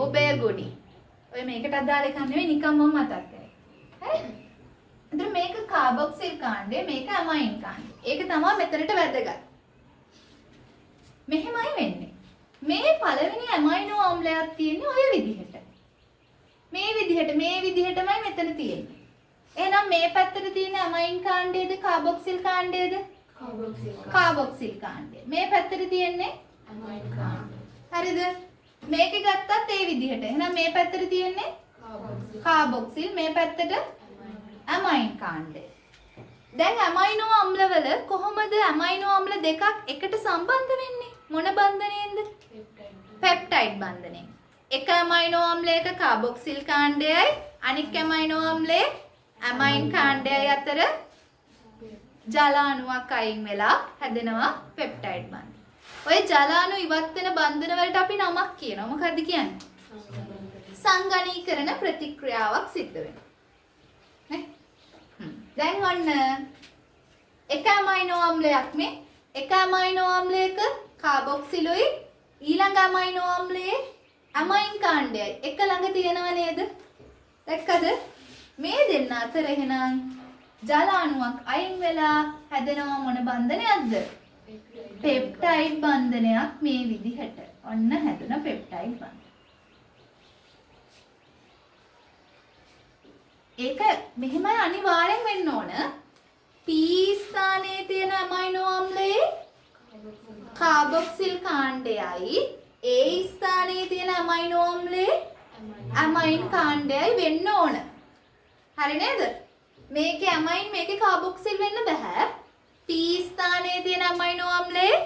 උභයගුණී. ඔය මේකට අදාළ එකක් නෙවෙයි, නිකම්ම මතක් කරගන්න. හරි? එතන මේක කාබොක්සිල් කාණ්ඩය, මේක ඇමයින් කාණ්ඩය. ඒක තමයි මෙතනට වැදගත්. මෙහෙමයි වෙන්නේ. මේ පළවෙනි ඇමයිනෝ ආම්ලයක් තියෙන්නේ ඔය විදිහට. මේ විදිහටමයි මෙතන තියෙන්නේ. එහෙනම් මේ පැත්තට තියෙන ඇමයින් කාණ්ඩයේද කාබොක්සිල් කාණ්ඩයේද? කාබොක්සිල් කාණ්ඩය. මේ පැත්තට තියෙන්නේ ඇමයින් කාණ්ඩය. හරිද? මේක ගත්තත් ඒ විදිහට. එහෙනම් මේ පැත්තට තියෙන්නේ කාබොක්සිල්, මේ පැත්තට ඇමයින් කාණ්ඩය. දැන් ඇමයිනෝ අම්ලවල කොහොමද ඇමයිනෝ අම්ල දෙකක් එකට සම්බන්ධ වෙන්නේ? මොන බන්ධනයෙන්ද? පෙප්ටයිඩ් බන්ධනයෙන්. එක ඇමයිනෝ අම්ලයක කාබොක්සිල් කාණ්ඩයයි අනික් ඇමයිනෝ අම්ලයේ ඇමයින් කාණ්ඩයයි අතර ජල අණුවක් අයින් වෙලා හැදෙනවා පෙප්ටයිඩ් බන්ධනය. ඔය ජල අණු ඉවත් වෙන බන්ධන වලට අපි නමක් කියනවා. මොකද්ද කියන්නේ? සංගණීකරණ ප්‍රතික්‍රියාවක් සිද්ධ වෙනවා. නේ? දැන් ඔන්න එක ඇමයිනෝ අම්ලයක් මේ එක ඇමයිනෝ අම්ලයක කාබොක්සිලුයි ඊළඟ ඇමයිනෝ අම්ලයේ ඇමයින් කාණ්ඩයයි එක ළඟ තියෙනව නේද? දැක්කද? මේ දෙන්න අතර එහෙනම් ජල අණුවක් අයින් වෙලා හැදෙනවා මොන බන්ධනයක්ද? පෙප්ටයිඩ් බන්ධනයක්. මේ විදිහට ඔන්න හැදුන පෙප්ටයිඩ් බන්ධනය. ඒක මෙහෙමයි අනිවාර්යෙන් වෙන්න ඕන. P ස්ථානයේ තියෙන ඇමයිනෝ අම්ලයේ කාබොක්සිල් කාණ්ඩයයි A ස්ථානයේ තියෙන ඇමයිනෝ අම්ලයේ ඇමයින් කාණ්ඩයයි වෙන්න ඕන. හරි නේද? මේකේ ඇමයින් මේකේ කාබොක්සිල් වෙන්න බෑ. P ස්ථානයේ තියෙන ඇමයිනෝ අම්ලයේ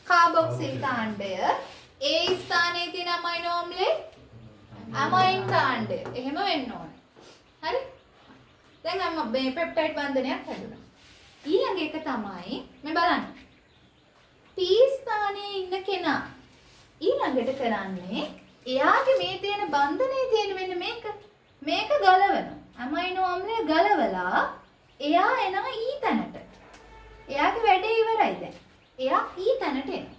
කාබොක්සිල් කාණ්ඩය, A ස්ථානයේ තියෙන ඇමයිනෝ අම්ලයේ ඇමයින් කාණ්ඩය. එහෙම වෙන්න ඕන. හරි? දැන් මේ පෙප්ටයිඩ් බන්ධනයක් හැදුණා. ඊළඟ එක තමයි මේ බලන්න. P ස්ථානයේ ඉන්න කෙනා ඊළඟට කරන්නේ එයාගේ මේ තියෙන බන්ධනයේ තියෙන මෙන්න මේක ගලවනවා. ඇමයිනෝ අම්ලය ගලවලා එයා එනවා E තැනට. එයාගේ වැඩේ ඉවරයි දැන්. එයා E තැනට එනවා.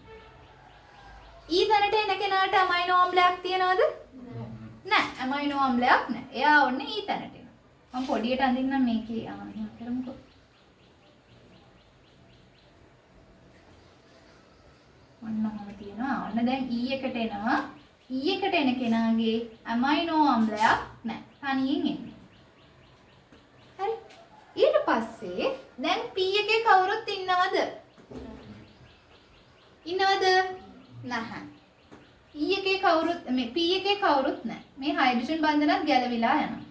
E තැනට එන කෙනාට ඇමයිනෝ අම්ලයක් තියනවද? නෑ. ඇමයිනෝ අම්ලයක් නෑ. එයා ඔන්නේ E තැනට එනවා. මම පොඩියට අඳින්නම් මේකේ කරමුකෝ. ඔන්නම තියෙනවා. ඔන්න දැන් E එකට එනවා. E එකට එන කෙනාගේ ඇමයිනෝ අම්ලයක් නෑ. තනියෙන් එන්නේ. හරි? ඊට පස්සේ දැන් P එකේ කවුරුත් ඉන්නවද? ඉන්නවද? නැහැ. E එකේ කවුරුත් මේ P එකේ කවුරුත් නැහැ. මේ හයිඩ්‍රජන් බන්ධනත් ගැලවිලා යනවා.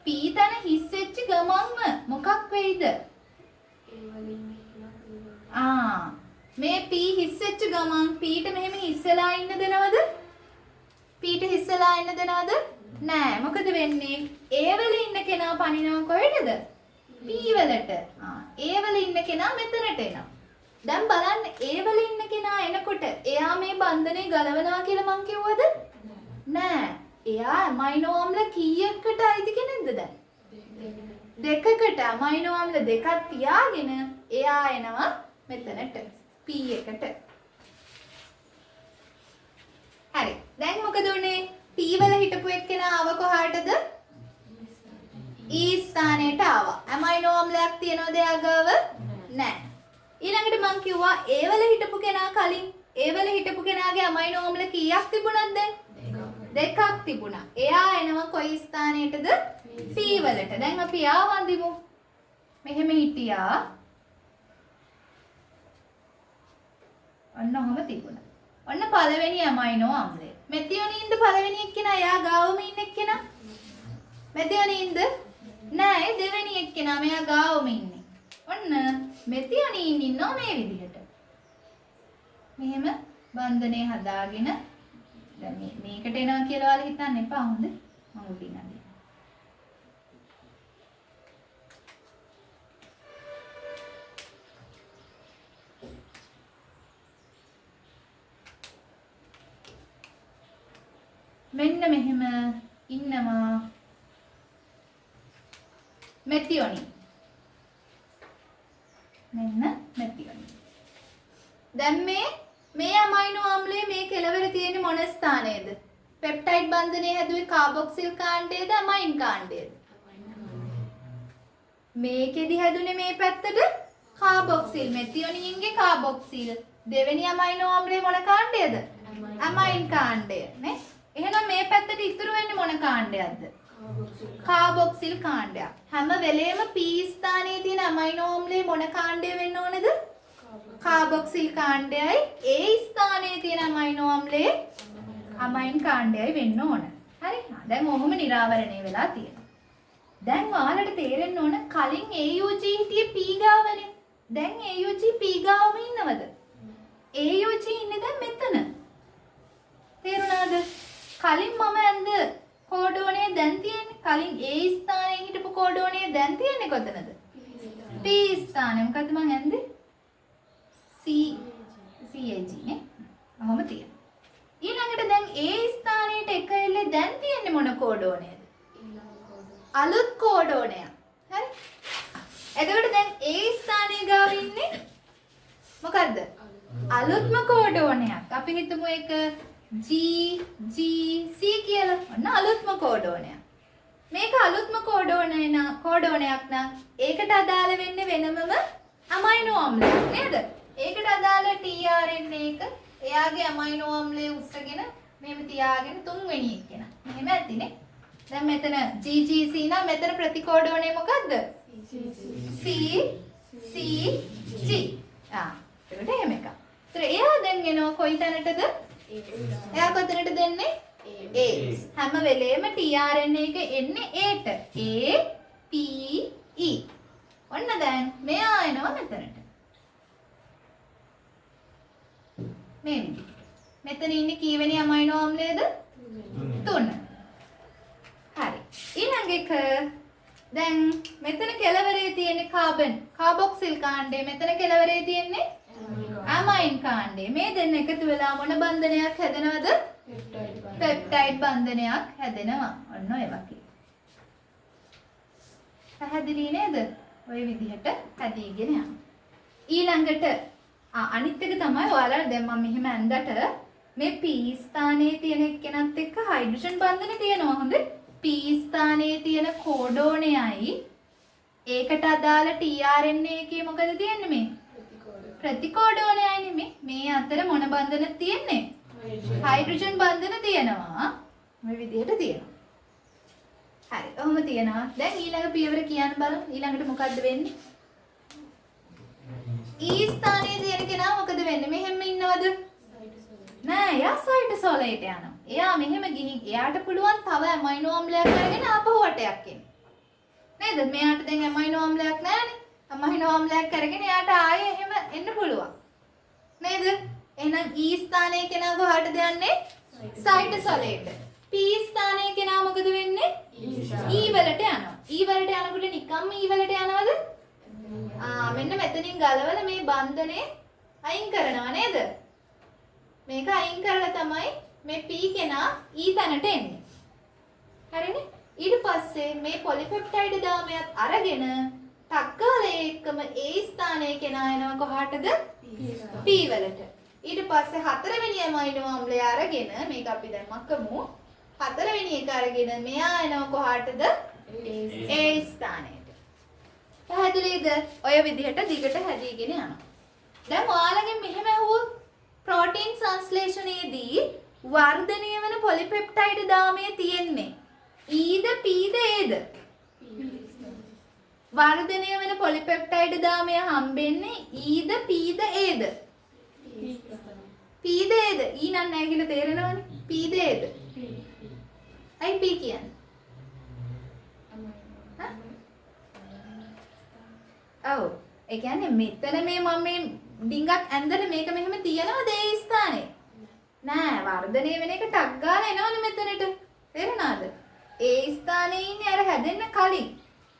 P තන හිස් වෙච්ච ගමන්ම මොකක් වෙයිද? මේ P හිස් වෙච්ච ගමන් Pට මෙහෙම හිස්සලා ඉන්න දෙනවද? Pට හිස්සලා ඉන්න දෙනවද? නෑ. මොකද වෙන්නේ? A වල ඉන්න කෙනා පනිනව කොහෙටද? P වලට. A වල ඉන්න කෙනා මෙතනට එනවා. දැන් බලන්න A වල ඉන්න කෙනා එනකොට එයා මේ බන්ධනේ ගලවනවා කියලා මං කිව්වද? නෑ. එයා ඇමයිනෝ අම්ල කීයකට අයිති කෙනෙක්ද දැන්? දෙකකට. ඇමයිනෝ අම්ල දෙකක් තියාගෙන එයා එනවා මෙතනට P එකට. හරි. දැන් මොකද උනේ? P වල හිටපු එක්කෙනා ආව කොහාටද? E ස්ථානයට ආවා. ඇමයිනෝ අම්ලයක් තියනවද එයා ගාව? නෑ. ඊළඟට මං කිව්වා A වල හිටපු කෙනා කලින් A වල හිටපු කෙනාගේ ඇමයිනෝ අම්ල කීයක් තිබුණාද දැන්? දෙකක් තිබුණා. එයා එනවා කොයි ස්ථානයටද? P වලට. දැන් අපි ආ වඳිමු. මෙහෙම හිටියා. ඔන්න ඔහම තිබුණා. ඔන්න පළවෙනි ඇමයිනෝ අම්ලය. මෙතියොනින්ද පළවෙනි එක්කෙනා එයා ගාවම ඉන්න එක්කෙනා? මෙතියොනින්ද? නෑ දෙවෙනි එක්කෙනා මෙයා ගාවම ඉන්නේ. ඔන්න මෙතියොනින් ඉන්නවා මේ විදිහට. මෙහෙම බන්ධනය හදාගෙන දැන් මේකට එනවා කියලා ඔයාලා හිතන්න එපා හොඳ. මම උඩින් අදින්න. මෙන්න මෙහෙම ඉන්නවා මෙතියොනින්. මෙන්න මෙතියොනින්. දැන් මේ අමයිනෝ ආම්ලයේ මේ කෙලවර තියෙන මොන ස්ථානයේද? පෙප්ටයිඩ් බන්ධනය හැදුවේ කාබොක්සිල් කාණ්ඩයේද අමයින් කාණ්ඩයේද? මේකෙදි හැදුනේ මේ පැත්තට කාබොක්සිල්. මෙතියොනින්ගේ කාබොක්සිල්. දෙවෙනි අමයිනෝ ආම්ලයේ මොන කාණ්ඩයේද? අමයින් කාණ්ඩය නේ. එහෙනම් මේ පැත්තට ඉතුරු වෙන්නේ මොන කාණ්ඩයක්ද? කාබොක්සිල් කාණ්ඩයක්. හැම වෙලේම P ස්ථානයේ තියෙන අමයිනෝ ආම්ලයේ මොන කාණ්ඩය වෙන්න ඕනේද? කාබොක්සිල් කාණ්ඩයයි. A ස්ථානයේ තියෙන අමයිනෝ ආම්ලයේ අමයින් කාණ්ඩයයි වෙන්න ඕන. හරි? දැන් ඔහොම නිරාවරණය වෙලා තියෙනවා. දැන් ඔයාලට තේරෙන්න ඕන කලින් AUG හිටියේ P ගාවනේ. දැන් AUG P ගාවම ඉන්නවද? AUG ඉන්නේ දැන් මෙතන. තේරුණාද? කලින් මම ඇඳ කෝඩෝනේ දැන් තියෙන්නේ. කලින් A ස්ථානයේ හිටපු කෝඩෝනේ දැන් තියෙන්නේ කොතනද? P ස්ථානේ. මොකද්ද මම ඇඳේ? CAG නේ. ඔහොම තියෙනවා. ඊළඟට දැන් A ස්ථානයට එක එල්ලේ දැන් තියෙන්නේ මොන කෝඩෝනේද? අලුත් කෝඩෝනයක්. හරි? එතකොට දැන් A ස්ථානයේ ගාව ඉන්නේ මොකද්ද? අලුත්ම කෝඩෝනයක්. අපි හිතමු ඒක GGC කියලා. ඔන්න අලුත්ම කෝඩෝනයක්. මේක අලුත්ම කෝඩෝනයක් නම් ඒකට අදාළ වෙන්නේ වෙනමම අමයිනෝ ආම්ලයක් නේද? ඒකට අදාළ tRNA එක එයාගේ අමයිනෝ ආම්ලය උස්සගෙන මෙහෙම තියාගෙන තුන්වෙනි එක්කෙනා. මෙහෙම ඇතිනේ. දැන් මෙතන GGC නම් මෙතන ප්‍රතිකෝඩෝනේ මොකද්ද? CG. ඒකට එහෙම එකක්. ඒතර එයා දැන් එනවා කොයි තැනටද? එයා කොතනට දෙන්නේ? A. හැම වෙලේම tRNA එක එන්නේ Aට. A P E. ඔන්න දැන් මෙයා එනවා මෙතනට. මේ විදිහට. මෙතන ඉන්නේ කීවෙනි අමයිනෝ ආම්ලයේද? 3. හරි. ඊළඟ එක දැන් මෙතන කෙලවරේ තියෙන්නේ කාබොක්සිල් කාණ්ඩය. මෙතන කෙලවරේ තියෙන්නේ අමයින් කාණ්ඩය. මේ දෙන්න එකතු වෙලා මොන බන්ධනයක් හැදෙනවද? පෙප්ටයිඩ් බන්ධනයක් හැදෙනවා. ඔන්න ඔය වගේ. පැහැදිලි නේද? ඔය විදිහට හැදීගෙන යනවා. ඊළඟට අනිත් එක තමයි ඔයාලා දැන් මම මෙහෙම ඇඳට මේ P ස්ථානයේ තියෙන එක්කෙනත් එක්ක හයිඩ්‍රජන් බන්ධන තියෙනවා. හොඳ P ස්ථානයේ තියෙන කෝඩෝනයයි ඒකට අදාළ tRNA එකේ මොකද තියෙන්නේ මේ? ප්‍රතිකෝඩෝනයයි මේ අතර මොන බන්ධන තියෙන්නේ? හයිඩ්‍රජන් බන්ධන තියෙනවා. මේ විදිහට තියෙනවා. හරි. ඔහොම තියෙනවා. දැන් ඊළඟ පියවර කියන්න බලමු. ඊළඟට මොකද්ද වෙන්නේ? E ස්ථානයේ තියෙන කෙනා මොකද වෙන්නේ? මෙහෙම ඉන්නවද? නෑ, එයා සයිටෝසෝලේට යනවා. එයා මෙහෙම ගිහින් එයාට පුළුවන් තව ඇමයිනෝ ආම්ලයක් අරගෙන ආපහු වටයක් එන්න. නේද? මෙයාට දැන් ඇමයිනෝ ආම්ලයක් නෑනේ. අමයිනෝ ආම්ලයක් අරගෙන එයාට ආයේ එහෙම එන්න පුළුවන්. නේද? එහෙනම් E ස්ථානයේ කෙනා කොහාටද යන්නේ? සයිටෝසෝලේට. P ස්ථානයේ කෙනා මොකද වෙන්නේ? E වලට යනවා. E වලට යනකොට නිකම්ම E වලට යනවද? මෙන්න මෙතනින් ගලවලා මේ බන්ධනේ අයින් කරනවා නේද? මේක අයින් කරලා තමයි මේ P කෙනා E තැනට එන්නේ. හරිනේ? ඊට පස්සේ මේ පොලිපෙප්ටයිඩ් දාමයත් අරගෙන ටක්කාලේ එක්කම A ස්ථානයේ කෙනා එනවා කොහාටද? P වලට. ඊට පස්සේ හතරවෙනි ඇමයිනෝ ආම්ලය අරගෙන මේක අපි දැන් මකමු. හතරවෙනි එක අරගෙන මෙයා එනවා කොහාටද? A ස්ථානයට. පැහැදිලිද? ඔය විදිහට දිගට හැදීගෙන යනවා. දැන් ඔයාලගෙන් මෙහෙම ඇහුවොත් ප්‍රෝටීන් සංශ්ලේෂණයේදී වර්ධනය වෙන පොලිපෙප්ටයිඩ් දාමය තියෙන්නේ? ඊද පීද ඒද? වර්ධනය වෙන පොලිපෙප්ටයිඩ් දාමය හම්බෙන්නේ ඊද පීද ඒද? පීද ඒද? ඊ නම් නැහැ කියලා තේරෙනවනේ. පීද ඒද? අයි පී කියන්නේ. ඔව්. ඒ කියන්නේ මෙතන මේ මම මේ ඩිංගක් ඇන්දට මේක මෙහෙම තියනවද ඒ ස්ථානේ? නෑ වර්ධනය වෙන එක ටක් ගාලා එනවනේ මෙතනට. තේරෙනවද? ඒ ස්ථානේ ඉන්නේ අර හැදෙන්න කලින්.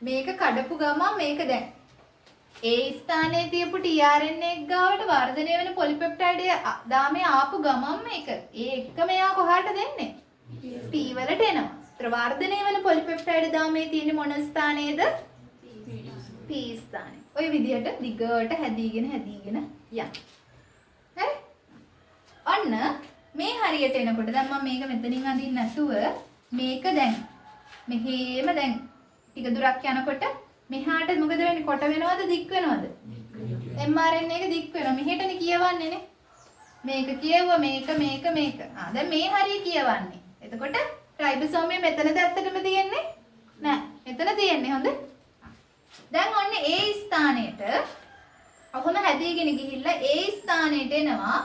මේක කඩපු ගමන් මේක දැන් ඒ ස්ථානයේ තියපු tRNA එක ගාවට වර්ධනය වෙන පොලිපෙප්ටයිඩ් දාමේ ආපු ගමන් මේක ඒ එක්කම එයා කොහාට දෙන්නේ? P වලට එනවා. ඒතර වර්ධනය වෙන පොලිපෙප්ටයිඩ් දාමේ තියෙන්නේ මොන ස්ථානයේද? P ස්ථානේ. ওই විදිහට දිගට හැදීගෙන යන්න. හරි? ඔන්න මේ හරියට එනකොට දැන් මම මේක මෙතනින් අඳින්න නැතුව මේක දැන් මෙහෙම දැන් ටික දුරක් යනකොට මෙහාට මොකද වෙන්නේ? කොට වෙනවද දික් වෙනවද? mRNA එක දික් වෙනවා. මෙහෙටනේ කියවන්නේ නේ. මේක කියවුවා මේක. දැන් මේ හරිය කියවන්නේ. එතකොට රයිබෝසෝම් එක මෙතනද ඇත්තටම තියෙන්නේ? නෑ. මෙතන තියෙන්නේ. හොඳ. දැන් ඔන්න ඒ ස්ථානෙට ඔහොම හැදීගෙන ගිහිල්ලා ඒ ස්ථානෙට එනවා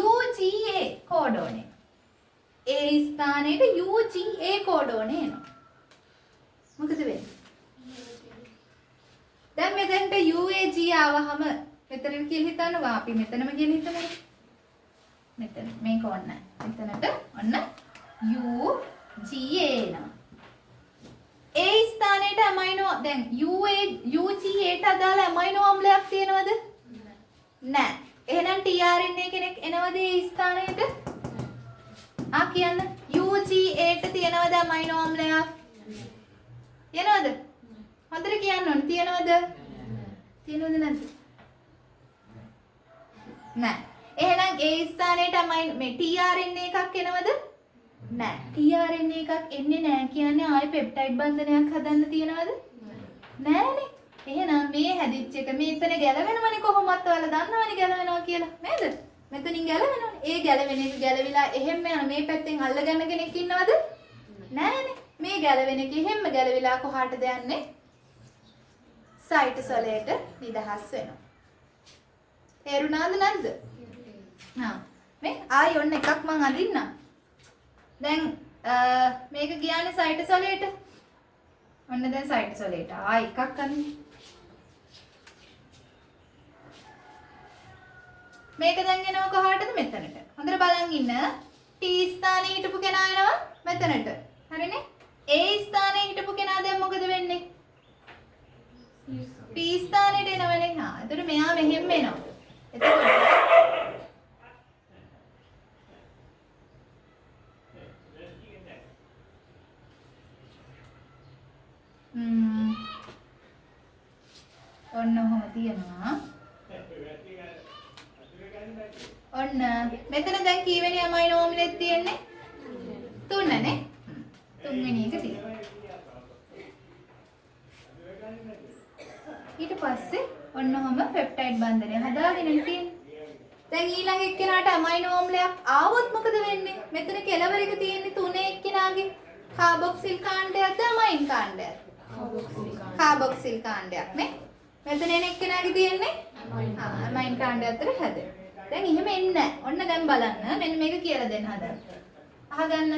UGA කෝඩෝනේ. ඒ ස්ථානෙට UGA කෝඩෝනේ එනවා. මොකද වෙන්නේ? දැන් මෙතෙන්ට UAG ආවහම මෙතන කියලා හිතනවා අපි මෙතනම කියලා හිතමු. මෙතන මේක ඔන්න. මෙතනට ඔන්න UGA එනවා. ඒ ස්ථානයේ ඇමයිනෝ දැන් UGAට අදාළ ඇමයිනෝ අම්ලයක් තියෙනවද? නැහැ. එහෙනම් tRNA කෙනෙක් එනවද ඒ ස්ථානයට? කියන්න. UGAට තියෙනවද ඇමයිනෝ අම්ලයක්? තියෙනවද? හොඳට කියන්න ඕනේ. තියෙනවද? තියෙනවද නැද්ද? නැහැ. එහෙනම් ඒ ස්ථානයට මේ tRNA එකක් එනවද? නැහැ. tRNA එකක් එන්නේ නැහැ කියන්නේ ආයේ පෙප්ටයිඩ් බන්ධනයක් හදන්න තියනවද? නැහැනේ. එහෙනම් මේ හැදිච්ච එක මෙතන ගැලවෙනවනේ කොහොමවත් ඔයාලා දන්නවනේ ගැලවෙනවා කියලා. නේද? මෙතනින් ගැලවෙනවනේ. ඒ ගැලවෙන එක ගැලවිලා එහෙම්ම යන මේ පැත්තෙන් අල්ලගන්න කෙනෙක් ඉන්නවද? නැහැනේ. මේ ගැලවෙන එක එහෙම්ම ගැලවිලා කොහාටද යන්නේ? සයිටෝසොලයට නිදහස් වෙනවා. තේරුණාද නැද්ද? මේ ආයි ඔන්න එකක් මං අදින්නම්. දැන් මේක ගියානේ සයිටෝසොලයට. ඔන්න දැන් සයිටෝසොලයට ආයි එකක් අදින්න. මේක දැන් එනවා කොහාටද? මෙතනට. හොඳට බලන් ඉන්න. T ස්ථානයේ හිටපු කෙනා එනවා මෙතනට. හරිනේ? A ස්ථානයේ හිටපු කෙනා දැන් මොකද වෙන්නේ? P ස්ථානයට එනවනේ. එතකොට මෙයා මෙහෙම එනවා. එතකොට ඔන්න ඔහොම තියනවා. ඔන්න මෙතන දැන් කීවෙනි ඇමයිනෝ අම්ලෙත් තියෙන්නේ? 3 නේ. 3 වෙනි එක තියෙනවා. ඊට පස්සේ ඔන්න ඔහොම පෙප්ටයිඩ් බන්ධනය හදාගෙන තියෙන්නේ. දැන් ඊළඟ එක්කෙනාට ඇමයිනෝ අම්ලයක් ආවොත් මොකද වෙන්නේ? මෙතන කෙලවර එක තියෙන්නේ 3 එක්කෙනාගේ කාබොක්සිල් කාණ්ඩයක්ද ඇමයින් කාණ්ඩයක්ද? කාබොක්සිල් කාණ්ඩයක් නේ. මෙතන එන එක්කෙනාගේ තියෙන්නේ ඇමයින් කාණ්ඩය අතර හැදෙන. දැන් එහෙම එන්නේ නැහැ. ඔන්න දැන් බලන්න. මෙන්න මේක කියලා දෙන්න හදන්න. අහගන්න.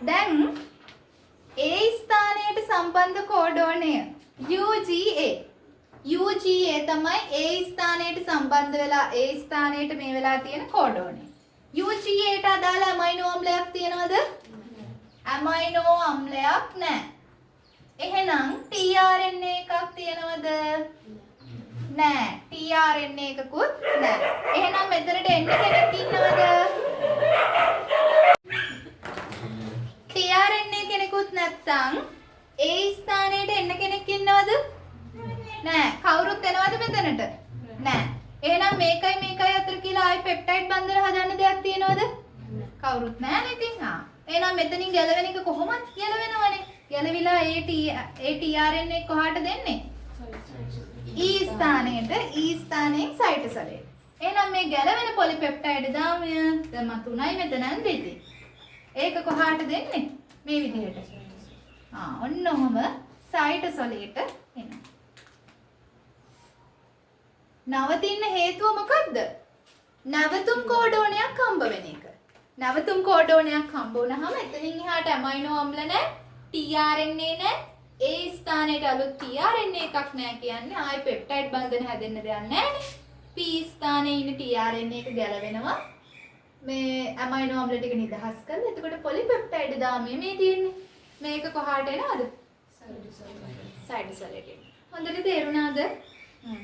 දැන් A ස්ථානයට සම්බන්ධ කෝඩෝනය UGA. UGA තමයි A ස්ථානයට සම්බන්ධ වෙලා A ස්ථානයට මේ වෙලා තියෙන කෝඩෝනය. UGAට අදාළ ඇමයිනෝ අම්ලයක් තියෙනවද? ඇමයිනෝ අම්ලයක් නැහැ. එහෙනම් tRNA එකක් තියෙනවද? නැහැ. tRNA එකකුත් නැහැ. එහෙනම් මෙතනට එන්න කෙනෙක් ඉන්නවද? tRNA කෙනෙකුත් නැත්තම් A ස්ථානයට එන්න කෙනෙක් ඉන්නවද? නැහැ. කවුරුත් එනවද මෙතනට? නැහැ. එහෙනම් මේකයි අතර කියලා ආයි පෙප්ටයිඩ් බන්ධන හදන්න දෙයක් තියෙනවද? කවුරුත් නැහැ නේ ඉතින්. එහෙනම් මෙතනින් ගැලවෙන එක කොහොමද ගැලවෙනවනේ? ගැලවිලා ඒ tRNA කොහාට දෙන්නේ? E ස්ථානයට E ස්ථානයෙන් සයිටෝසලේට්. එහෙනම් මේ ගැලවෙන පොලිපෙප්ටයිඩ් දාමය දැන් මම 3යි මෙතනන් දෙති. ඒක කොහාට දෙන්නේ? මේ විදිහට. ඔන්න ඔහම සයිටෝසලේට එනවා. නවතින්න හේතුව මොකද්ද? නැවතුම් කෝඩෝනයක් හම්බ වෙන එක. නැවතුම් කෝඩෝනයක් හම්බ වුණාම එතනින් එහාට ඇමයිනෝ අම්ල නැහැ, tRNA නැහැ. ඒ ස්ථානයට අලුත් tRNA එකක් නැහැ කියන්නේ ආයි පෙප්ටයිඩ් බන්ධන හැදෙන්න දෙයක් නැහැනේ. P ස්ථානයේ ඉන්න tRNA එක ගැලවෙනවා. මේ ඇමයිනෝ අම්ල ටික නිදහස් කරලා එතකොට පොලිපෙප්ටයිඩ් දාමයේ මේ තියෙන්නේ. මේක කොහාට එනවද? සයිටෝසලේට්. හොඳට තේරුණාද?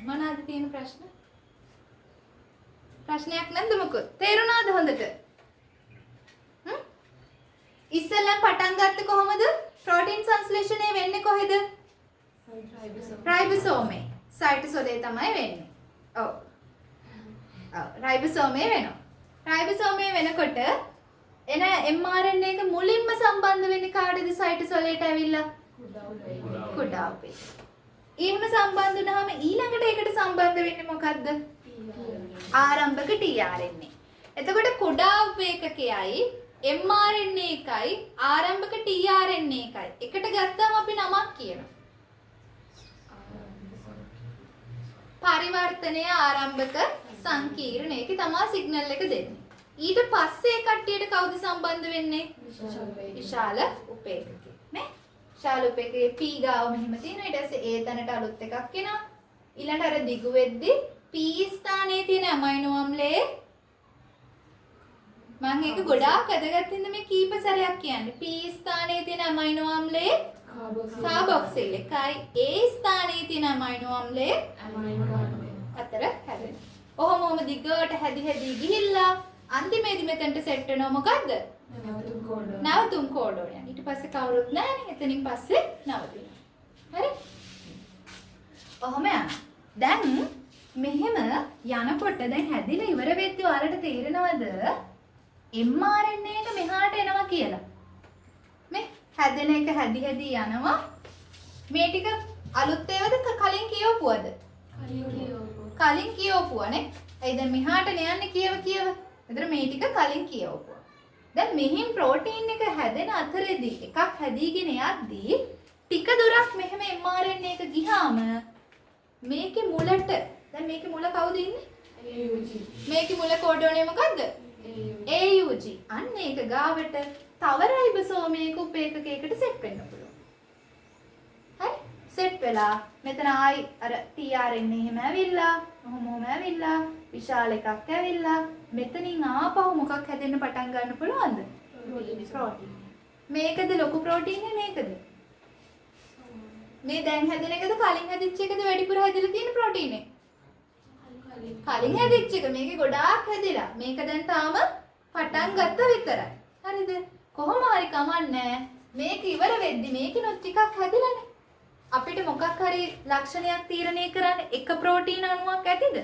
මොනවාද තියෙන ප්‍රශ්න? ප්‍රශ්නයක් නැද්ද මොකද? තේරුණාද හොඳට? ඉස්සෙල්ලා පටන් ගත්තේ කොහොමද? ප්‍රෝටීන් සංශ්ලේෂණය වෙන්නේ කොහෙද? රයිබෝසෝමේ. සයිටෝසෝලේ තමයි වෙන්නේ. ඔව්. රයිබෝසෝමේ වෙනවා. රයිබෝසෝමේ වෙනකොට එන mRNA එක මුලින්ම සම්බන්ධ වෙන්නේ කාටද? සයිටෝසෝලේට ඇවිල්ලා කුඩා උපේ. එහෙම සම්බන්ධ වුණාම ඊළඟට ඒකට සම්බන්ධ වෙන්නේ මොකද්ද? ආරම්භක tRNA. එතකොට කුඩා උපේකකයයි mRNA එකයි ආරම්භක tRNA එකයි එකට ගත්තාම අපි නමක් කියනවා. පරිවර්තනය ආරම්භක සංකීර්ණ. ඒකේ තමයි සිග්නල් එක දෙන්නේ. ඊට පස්සේ කට්ටියට කවුද සම්බන්ධ වෙන්නේ? විශාල උපේකකේ නේ? විශාල උපේකකේ P ගාව මෙහෙම තියෙනවා. ඊට පස්සේ A තැනට අලුත් එකක් එනවා. ඊළඟට අර දිගු වෙද්දි P ස්ථානයේ තියෙන ඇමයිනෝ අම්ලයේ මම ඒක ගොඩාක් වැදගත් හින්දා මේ කීප සැරයක් කියන්නේ. P ස්ථානයේ තියෙන ඇමයිනෝ අම්ලයේ කාබොක්සිල් එකයි A ස්ථානයේ තියෙන ඇමයිනෝ අම්ලයේ අතර හැදෙනවා. ඔහොම දිගට හැදි ගිහිල්ලා අන්තිමේදී මෙතනට සෙට් වෙනව මොකද්ද? නැවතුම් කෝඩෝනය. ඊට පස්සේ කවුරුත් නැහැනේ. එතනින් පස්සේ නවතිනවා. හරි? ඔහොම යනවා. දැන් මෙහෙම යනකොට දැන් හැදිලා ඉවර වෙද්දී ඔයාලට තේරෙනවද mRNA එක මෙහාට එනවා කියලා? මේ හැදෙන එක හැදි යනවා. මේ ටික අලුත් ඒවාද කලින් කියවපුවද? කලින් කියවපුවානේ. ඒ දැන් මෙහාට යන්නේ කියව. එතන මේ ටික කලින් කියවපුවා. දැන් මෙහින් ප්‍රෝටීන් එක හැදෙන අතරේදී එකක් හැදීගෙන යද්දී ටික දුරක් මෙහෙම mRNA එක ගියාම මේකේ මුලට දැන් මේකේ මුල කවුද ඉන්නේ? AUG. මේකේ මුල කෝඩෝනේ මොකද්ද? AUG. අන්න ඒක ගාවට තව රයිබෝසෝමයක උපේකකයකට සෙට් වෙන්න පුළුවන්. හරි? සෙට් වෙලා මෙතන ආයි අර tRNA එහෙම ඇවිල්ලා, ඔහොම ඇවිල්ලා, විශාල එකක් ඇවිල්ලා මෙතනින් ආපහු මොකක් හැදෙන්න පටන් ගන්න පුළුවන්ද? ප්‍රෝටීන්. මේකද ලොකු ප්‍රෝටීන් මේකද? මේ දැන් හැදෙන එකද කලින් හැදිච්ච එකද වැඩිපුර හැදිලා තියෙන ප්‍රෝටීන් එක? කලින් හැදිච්ච එක. මේකේ ගොඩාක් හැදිලා. මේක දැන් තාම පටන් ගත්ත විතරයි. හරිද? කොහොම හරි කමන්නේ. මේක ඉවර වෙද්දි මේකිනුත් ටිකක් හැදිලානේ. අපිට මොකක් හරි ලක්ෂණයක් තීරණය කරන්න එක ප්‍රෝටීන අණුවක් ඇතිද?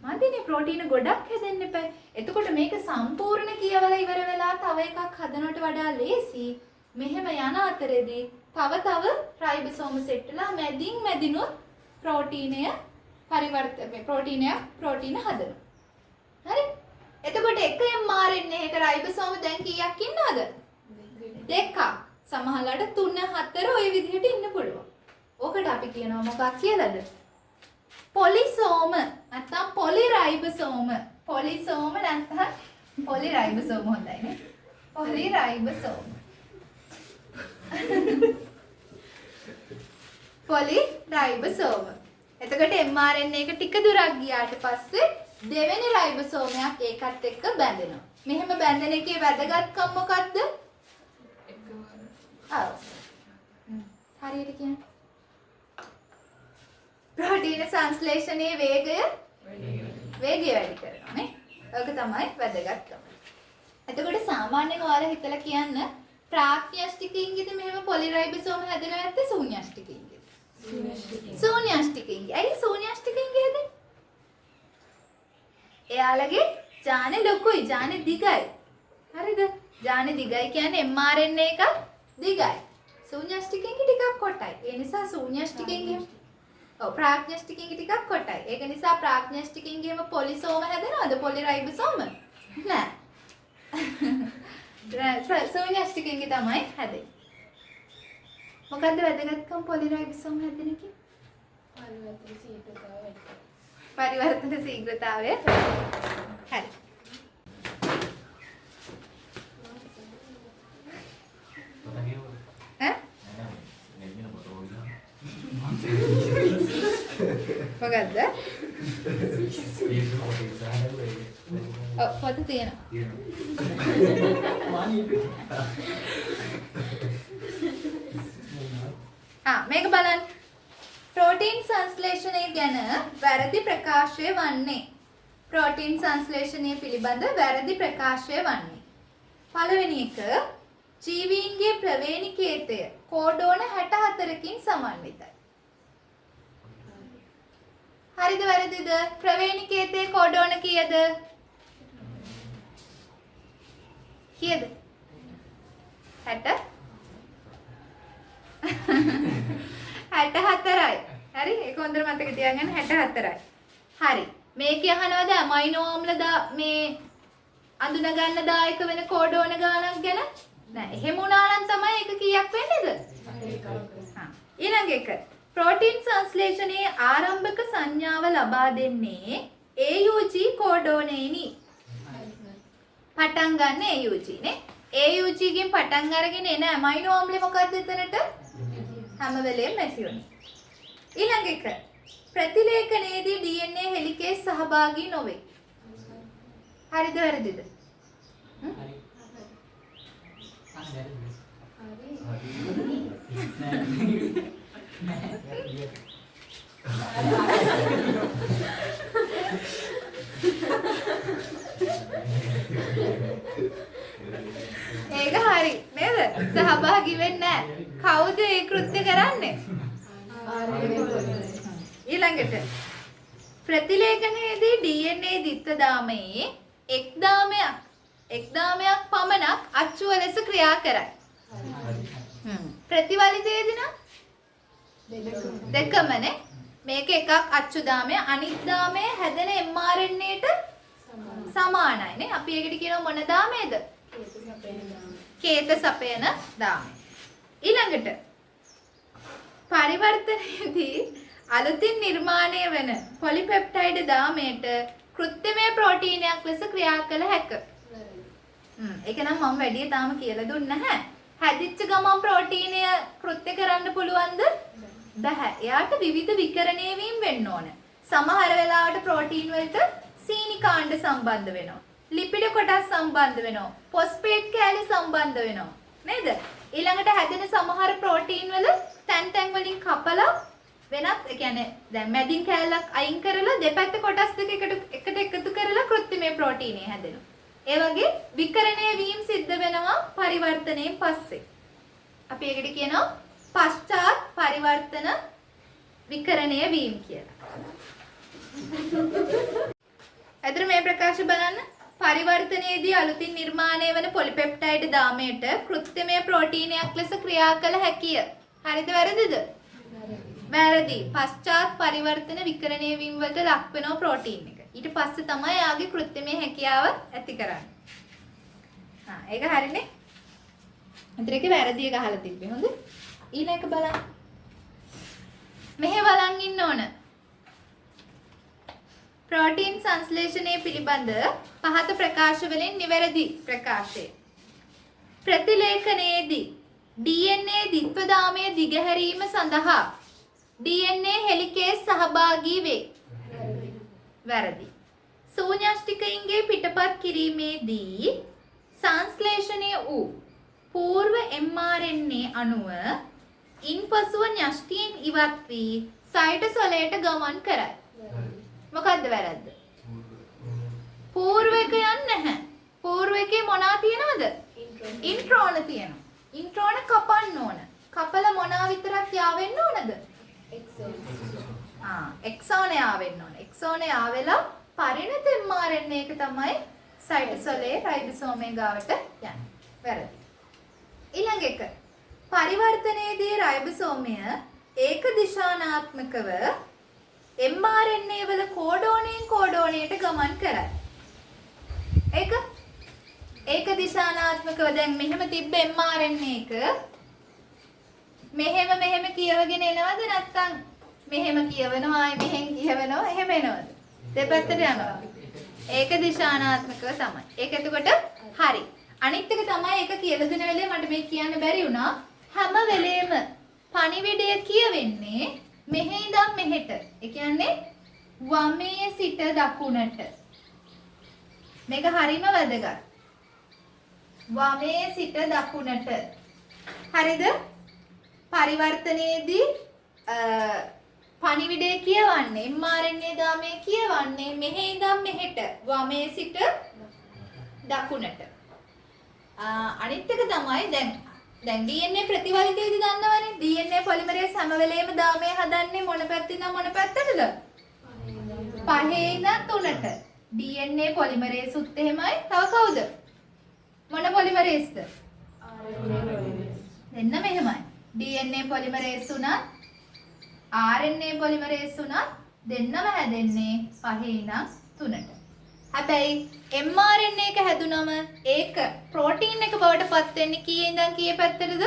මන්දිනේ ප්‍රෝටීන ගොඩක් හැදෙන්න එපා. එතකොට මේක සම්පූර්ණ කියවලා ඉවර වෙලා තව එකක් හදනවට වඩා ලේසි. මෙහෙම යන අතරේදී තව රයිබෝසෝම සෙට් වෙලා මැදිනුත් ප්‍රෝටීනය ප්‍රෝටීන හදනවා. හරි? එතකොට එක mRNA එක රයිබෝසෝම දැන් කීයක් ඉන්නවද? දෙකක්. සමහරවිට 3 4 ওই විදිහට ඉන්න පුළුවන්. ඕකට අපි කියනවා මොකක් කියලාද? පොලිසෝම නැත්නම් පොලිරයිබෝසෝම. පොලිසෝම නැත්නම් පොලිරයිබෝසෝම හොඳයි නේ. පොලිරයිබෝසෝම. පොලිරයිබෝසෝම. එතකොට mRNA එක ටික දුරක් ගියාට පස්සේ දෙවෙනි රයිබෝසෝමයක් ඒකත් එක්ක බැඳෙනවා. මෙහෙම බැඳෙන එකේ වැදගත්කම මොකද්ද? හරියට කියන්න. ප්‍රෝටීන සංශ්ලේෂණයේ වේගය වැඩි කරනවා නේ. ඒක තමයි වැදගත්කම. එතකොට සාමාන්‍යයෙන් ඔයාලා හිතලා කියන්න ප්‍රාක්‍යාෂ්ටිකින්ගිද මෙහෙම පොලිරයිබෝසෝම හැදෙලා නැත්තේ ශූන්‍යාෂ්ටිකින්ගිද? ශූන්‍යාෂ්ටිකින්ගි. ඇයි ශූන්‍යාෂ්ටිකින්ගි හැදෙන්නේ? එයාලගේ ජානේ ලොකුයි, ජානේ දිගයි. හරිද? ජානේ දිගයි කියන්නේ mRNA එක දිගයි. ශූන්‍යෂ්ටිකෙන්ගේ ටිකක් කොටයි. ඒ නිසා ශූන්‍යෂ්ටිකෙන්ගේ ප්‍රාග්ඥෂ්ටිකෙන්ගේ ටිකක් කොටයි. ඒක නිසා ප්‍රාග්ඥෂ්ටිකෙන්ගේම පොලිසෝම හැදෙනවද? පොලිරයිබෝසෝම? නෑ. ශූන්‍යෂ්ටිකෙන්ගේ තමයි හැදෙන්නේ. මොකද්ද වැදගත්කම පොලිරයිබෝසෝම හැදෙන එකේ? පරිවර්තන ශීඝ්‍රතාවය. හරි. මොකද්ද? පොත තියෙනවා. මේක බලන්න. ප්‍රෝටීන් සංශ්ලේෂණය ගැන වැරදි ප්‍රකාශය වන්නේ. ප්‍රෝටීන් සංශ්ලේෂණය පිළිබඳ වැරදි ප්‍රකාශය වන්නේ. පළවෙනි එක ජීවීන්ගේ ප්‍රවේණිකේතය කෝඩෝන 64කින් සමන්විතයි. හරිද වැරදිද? ප්‍රවේණිකේතයේ කෝඩෝන කීයද? කීයද? 60 64යි. හරි ඒක හොඳට මතක තියාගන්න 64යි. හරි. මේක අහනවද ඇමයිනෝ ආම්ල මේ අඳුන ගන්න දායක වෙන කෝඩෝන ගානක් ගැන? නෑ. එහෙම වුණා නම් තමයි ඒක කීයක් වෙන්නේද? ඊළඟ එක ප්‍රෝටීන් සංශ්ලේෂණයේ ආරම්භක සංඥාව ලබා දෙන්නේ AUG කෝඩෝනේනි. පටන් ගන්න AUG නේ. AUG ගෙන් පටන් අරගෙන එන ඇමයිනෝ ආම්ලේ මොකක්ද එතනට? හැම වෙලේම මැතියුනේ. ඊළඟ එක ප්‍රතිලේඛනයේදී DNA හෙලිකේස් සහභාගී නොවේ. හරිද වැරදිද? හරි. ඒක හරි නේද? සහභාගී වෙන්නේ නැහැ. කවුද ඒ කෘත්‍ය කරන්නේ? ඊළඟට ප්‍රතිලේඛනයේදී DNA ද්විත්ව දාමයේ එක් දාමයක් පමණක් අච්චුව ලෙස ක්‍රියා කරයි. ප්‍රතිවලිතයේදී නම් දෙකමනේ. මේක එකක් අච්චු දාමය අනිත් දාමය හැදෙන mRNA-ට සමානයි නේ. අපි ඒකට කියනවා මොන දාමයේද? කේත සපයන දාමය. ඊළඟට පරිවර්තනයේදී අලුතින් නිර්මාණය වන පොලිපෙප්ටයිඩ් දාමයට කෘත්‍රිම ප්‍රෝටීනයක් ලෙස ක්‍රියා කළ හැක. ඒක නම් මම වැඩි තාම කියලා දුන්නේ නැහැ. හැදිච්ච ගමන් ප්‍රෝටීනය කෘත්‍ය කරන්න පුළුවන්ද? බෑ. එයාට විවිධ විකරණය වීම වෙන්න ඕන. සමහර වෙලාවට ප්‍රෝටීන් වලට සීනි කාණ්ඩ සම්බන්ධ වෙනවා. ලිපිඩ කොටස් සම්බන්ධ වෙනවා. ෆොස්ෆේට් කැලි සම්බන්ධ වෙනවා. නේද? ඊළඟට හැදෙන සමහර ප්‍රෝටීන් වල තැන් වලින් කපලා වෙනත් ඒ කියන්නේ දැන් මැදින් කැලලක් අයින් කරලා දෙපැත්ත කොටස් දෙක එකට එකතු කරලා කෘත්‍රිම ප්‍රෝටීනය හැදෙනවා. ඒ වගේ විකරණය වීම සිද්ධ වෙනවා පරිවර්තනයෙන් පස්සේ. අපි ඒකට කියනවා පශ්චාත් පරිවර්තන විකරණය වීම කියලා. අතන මේ ප්‍රකාශ බලන්න. පරිවර්තනයේදී අලුතින් නිර්මාණය වන පොලිපෙප්ටයිඩ් දාමයට කෘත්‍රිම ප්‍රෝටීනයක් ලෙස ක්‍රියා කළ හැකිය. හරිද වැරදිද? වැරදි. පශ්චාත් පරිවර්තන විකරණය වීම වලට ලක් වෙන ප්‍රෝටීන් එක. ඊට පස්සේ තමයි යාගේ කෘත්‍රිම හැකියාව ඇති කරන්නේ. ඒක හරිනේ. අතන එක වැරදි එක අහලා තිබ්බේ. හොඳ. ඊළඟ එක බලන්න. මෙහෙ බලන් ඉන්න ඕන. ප්‍රෝටීන් සංශ්ලේෂණය පිළිබඳ පහත ප්‍රකාශ වලින් නිවැරදි ප්‍රකාශය. ප්‍රතිලේඛනයේදී DNA ද්විත්වදාමය දිගහැරීම සඳහා DNA හෙලිකේස් සහභාගී වේ. වැරදි. ශූන්‍යෂ්ටිකයින්ගේ පිටපත් කිරීමේදී සංශ්ලේෂණය වූ పూర్ව mRNA අණුව ඉන්පසුව න්‍යෂ්ටියෙන් ඉවත් වී සයිටෝසොලයට ගමන් කරයි. මොකද්ද වැරද්ද? పూర్වක යන්නේ නැහැ. పూర్වකේ මොනවා තියෙනවද? ඉන්ට්‍රෝන තියෙනවා. ඉන්ට්‍රෝන කපන්න ඕන. කපල මොනවා විතරක් යාවෙන්න ඕනද? එක්සෝනේ ආවෙන්න ඕන. එක්සෝනේ ආවෙලා පරිණත mRNA එක තමයි සයිටෝසොලේ රයිබෝසෝමේ ගාවට යන්නේ. වැරදි. ඊළඟ එක පරිවර්තනයේදී රයිබෝසෝමය ඒක දිශානාත්මකව mRNA වල කෝඩෝනයෙන් කෝඩෝනයට ගමන් කරයි. ඒක දිශානාත්මකව දැන් මෙහෙම තිබ්බ mRNA එක මෙහෙම කියවගෙන එනවද නැත්නම් මෙහෙම කියවනවා ආයි මෙහෙන් කියවනවා එහෙම එනවද? දෙපැත්තට යනවා. ඒක දිශානාත්මකව තමයි. ඒක එතකොට හරි. අනිත් එක තමයි ඒක කියලා දෙන වෙලේ මට මේ කියන්න බැරි වුණා. හැම වෙලේම පණිවිඩය කියවෙන්නේ මෙහෙ ඉඳන් මෙහෙට. ඒ කියන්නේ වමේ සිට දකුණට. මේක හරිම වැදගත්. වමේ සිට දකුණට. හරිද? පරිවර්තනයේදී පණිවිඩය කියවන්නේ mRNA දාමය කියවන්නේ මෙහෙ ඉඳන් මෙහෙට වමේ සිට දකුණට. අනිත් එක තමයි දැන් DNA ප්‍රතිවලිතයේදී දන්නවනේ DNA පොලිමරේස් හැම වෙලේම දාමය හදන්නේ මොන පැත්තින්ද මොන පැත්තටද? පහේ ඉඳන් තුනට. DNA පොලිමරේස් උත් එහෙමයි. තව කවුද? මොන පොලිමරේස්ද? දෙන්න මෙහෙමයි. DNA පොලිමරේස් උනත් RNA පොලිමරේස් උනත් දෙන්නම හැදෙන්නේ පහේ ඉඳන් තුනට. හැබැයි mRNA එක හැදුනම ඒක ප්‍රෝටීන් එක බවට පත් වෙන්නේ කීයේ ඉඳන් කීයේ පැත්තටද?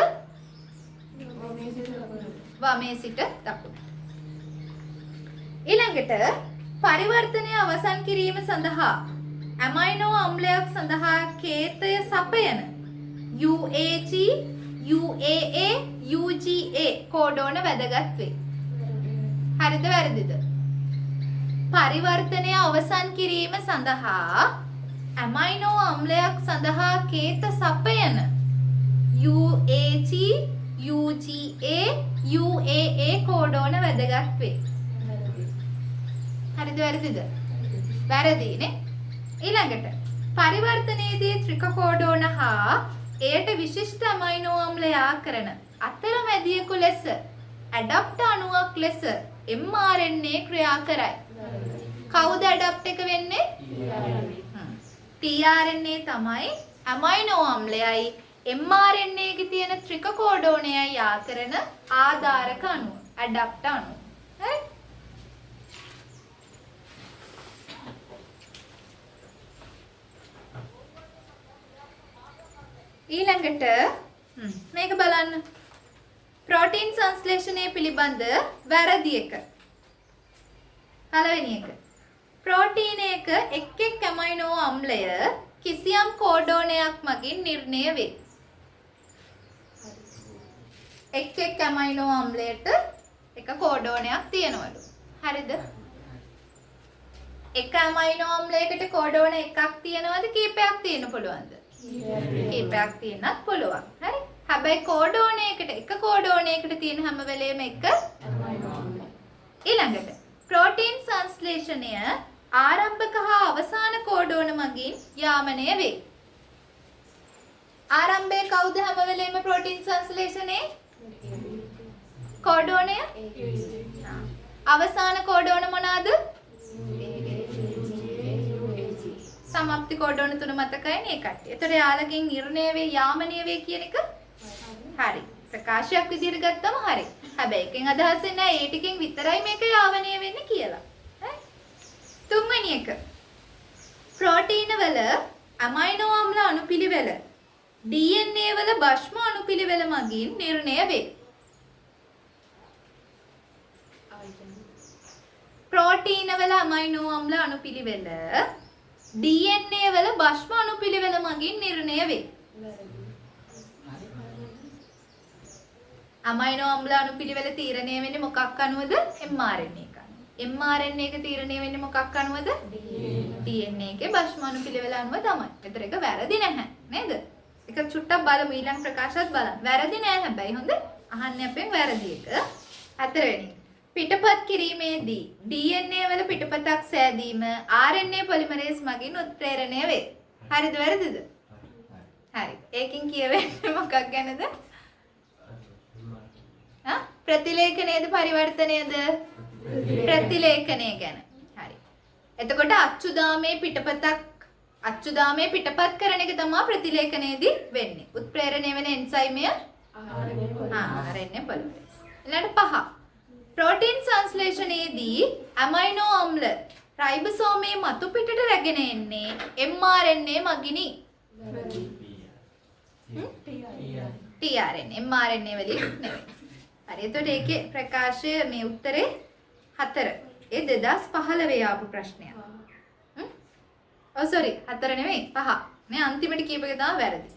වමේ සිට දකුණට. ඊළඟට පරිවර්තනය අවසන් කිරීම සඳහා ඇමයිනෝ අම්ලයක් සඳහා කේතය සපයන UAG, UAA, UGA කෝඩෝන වැදගත් වේ. හරිද වැරදිද? පරිවර්තනය අවසන් කිරීම සඳහා ඇමයිනෝ අම්ලයක් සඳහා කේත සපයන UAG, UGA, UAA කෝඩෝන වැදගත් වේ. හරිද වැරදිද? වැරදිනේ. ඊළඟට පරිවර්තනයේදී ත්‍රික කෝඩෝන හා එයට විශිෂ්ට ඇමයිනෝ අම්ලය ආකරන අතරමැදියකු ලෙස ඇඩප්ට් අණුවක් ලෙස mRNA ක්‍රියා කරයි. කවුද ඇඩප්ට් එක වෙන්නේ? tRNA තමයි ඇමයිනෝ අම්ලයයි mRNA එකේ තියෙන ත්‍රික කෝඩෝනයයි ආකරන ආධාරක අණුව. ඇඩප්ට් අණුව. හරි? ඊළඟට මේක බලන්න. ප්‍රෝටීන් සංශ්ලේෂණය පිළිබඳ වැරදි එක. පළවෙනි එක. ප්‍රෝටීන එක එක් ඇමයිනෝ අම්ලය කිසියම් කෝඩෝනයක් මගින් නිර්ණය වේ. එක් ඇමයිනෝ අම්ලයට එක කෝඩෝනයක් තියෙනවලු. හරිද? එක ඇමයිනෝ අම්ලයකට කෝඩෝන එකක් තියෙනවද කීපයක් තියෙන්න පුළුවන්ද? කීපයක් තියෙන්නත් පුළුවන්. හරි? හැබැයි කෝඩෝනයකට එක කෝඩෝනයකට තියෙන හැම වෙලේම එක ඊළඟට ප්‍රෝටීන් සංශ්ලේෂණය ආරම්භක හා අවසාන කෝඩෝන මගින් යාමනය වේ. ආරම්භයේ කවුද හැම වෙලේම ප්‍රෝටීන් සංශ්ලේෂණේ? කෝඩෝනය. අවසාන කෝඩෝන මොනවාද? සමාප්ති කෝඩෝන තුන මතකයිනේ ඒ කට්ටිය. ඒතර යාළගෙන් නිර්ණය වේ යාමනය වේ කියන එක හරි. ප්‍රකාශයක් විදිහට ගත්තම හරි. හැබැයි එකෙන් අදහස් වෙන්නේ නැහැ ඒ ටිකෙන් විතරයි මේක යාවනය වෙන්නේ කියලා. හරි? තුන්වෙනි එක. ප්‍රෝටීන වල ඇමයිනෝ අම්ල අණුපිළිවෙල DNA වල භස්ම අණුපිළිවෙල මගින් නිර්ණය වේ. ප්‍රෝටීන වල ඇමයිනෝ අම්ල අණුපිළිවෙල DNA වල භස්ම අණුපිළිවෙල මගින් නිර්ණය වේ. අමයිනෝ අම්ල අණුපිළිවෙල තීරණය වෙන්නේ මොකක් අනුවද? mRNA එක අනුව. mRNA එක තීරණය වෙන්නේ මොකක් අනුවද? DNA එකේ භස්ම අණුපිළිවෙල අනුව තමයි. ඒතර එක වැරදි නැහැ නේද? එක චුට්ටක් බලමු ඊළඟ ප්‍රකාශات බලන්න. වැරදි නෑ හැබැයි හොඳ අහන්නේ අපෙන් වැරදි එක. හතරවෙනි. පිටපත් කිරීමේදී DNA වල පිටපතක් සෑදීම RNA පොලිමරේස් මගින් උත්ප්‍රේරණය වේ. හරිද වැරදිද? හරි. ඒකෙන් කියවෙන්නේ මොකක් ගැනද? ප්‍රතිලේඛනයේද පරිවර්තනයේද? ප්‍රතිලේඛනය ගැන. හරි. එතකොට අච්චුදාමේ පිටපත් කරන එක තමයි ප්‍රතිලේඛනයේදී වෙන්නේ. උත්ප්‍රේරණය වෙන එන්සයිමය RNA polymerase. ඊළඟට 5. ප්‍රෝටීන් සංශ්ලේෂණයේදී ඇමයිනෝ අම්ල රයිබෝසෝමයේ මතු පිටට රැගෙන එන්නේ mRNA මගිනි. tRNA mRNA වලින් නෙවෙයි. හරි. එතකොට ඒකේ ප්‍රකාශය මේ උත්තරේ 4. ඒ 2015 ආපු ප්‍රශ්නයක්. sorry 4 නෙවෙයි 5. මේ අන්තිමට කීප එක තමයි වැරදි.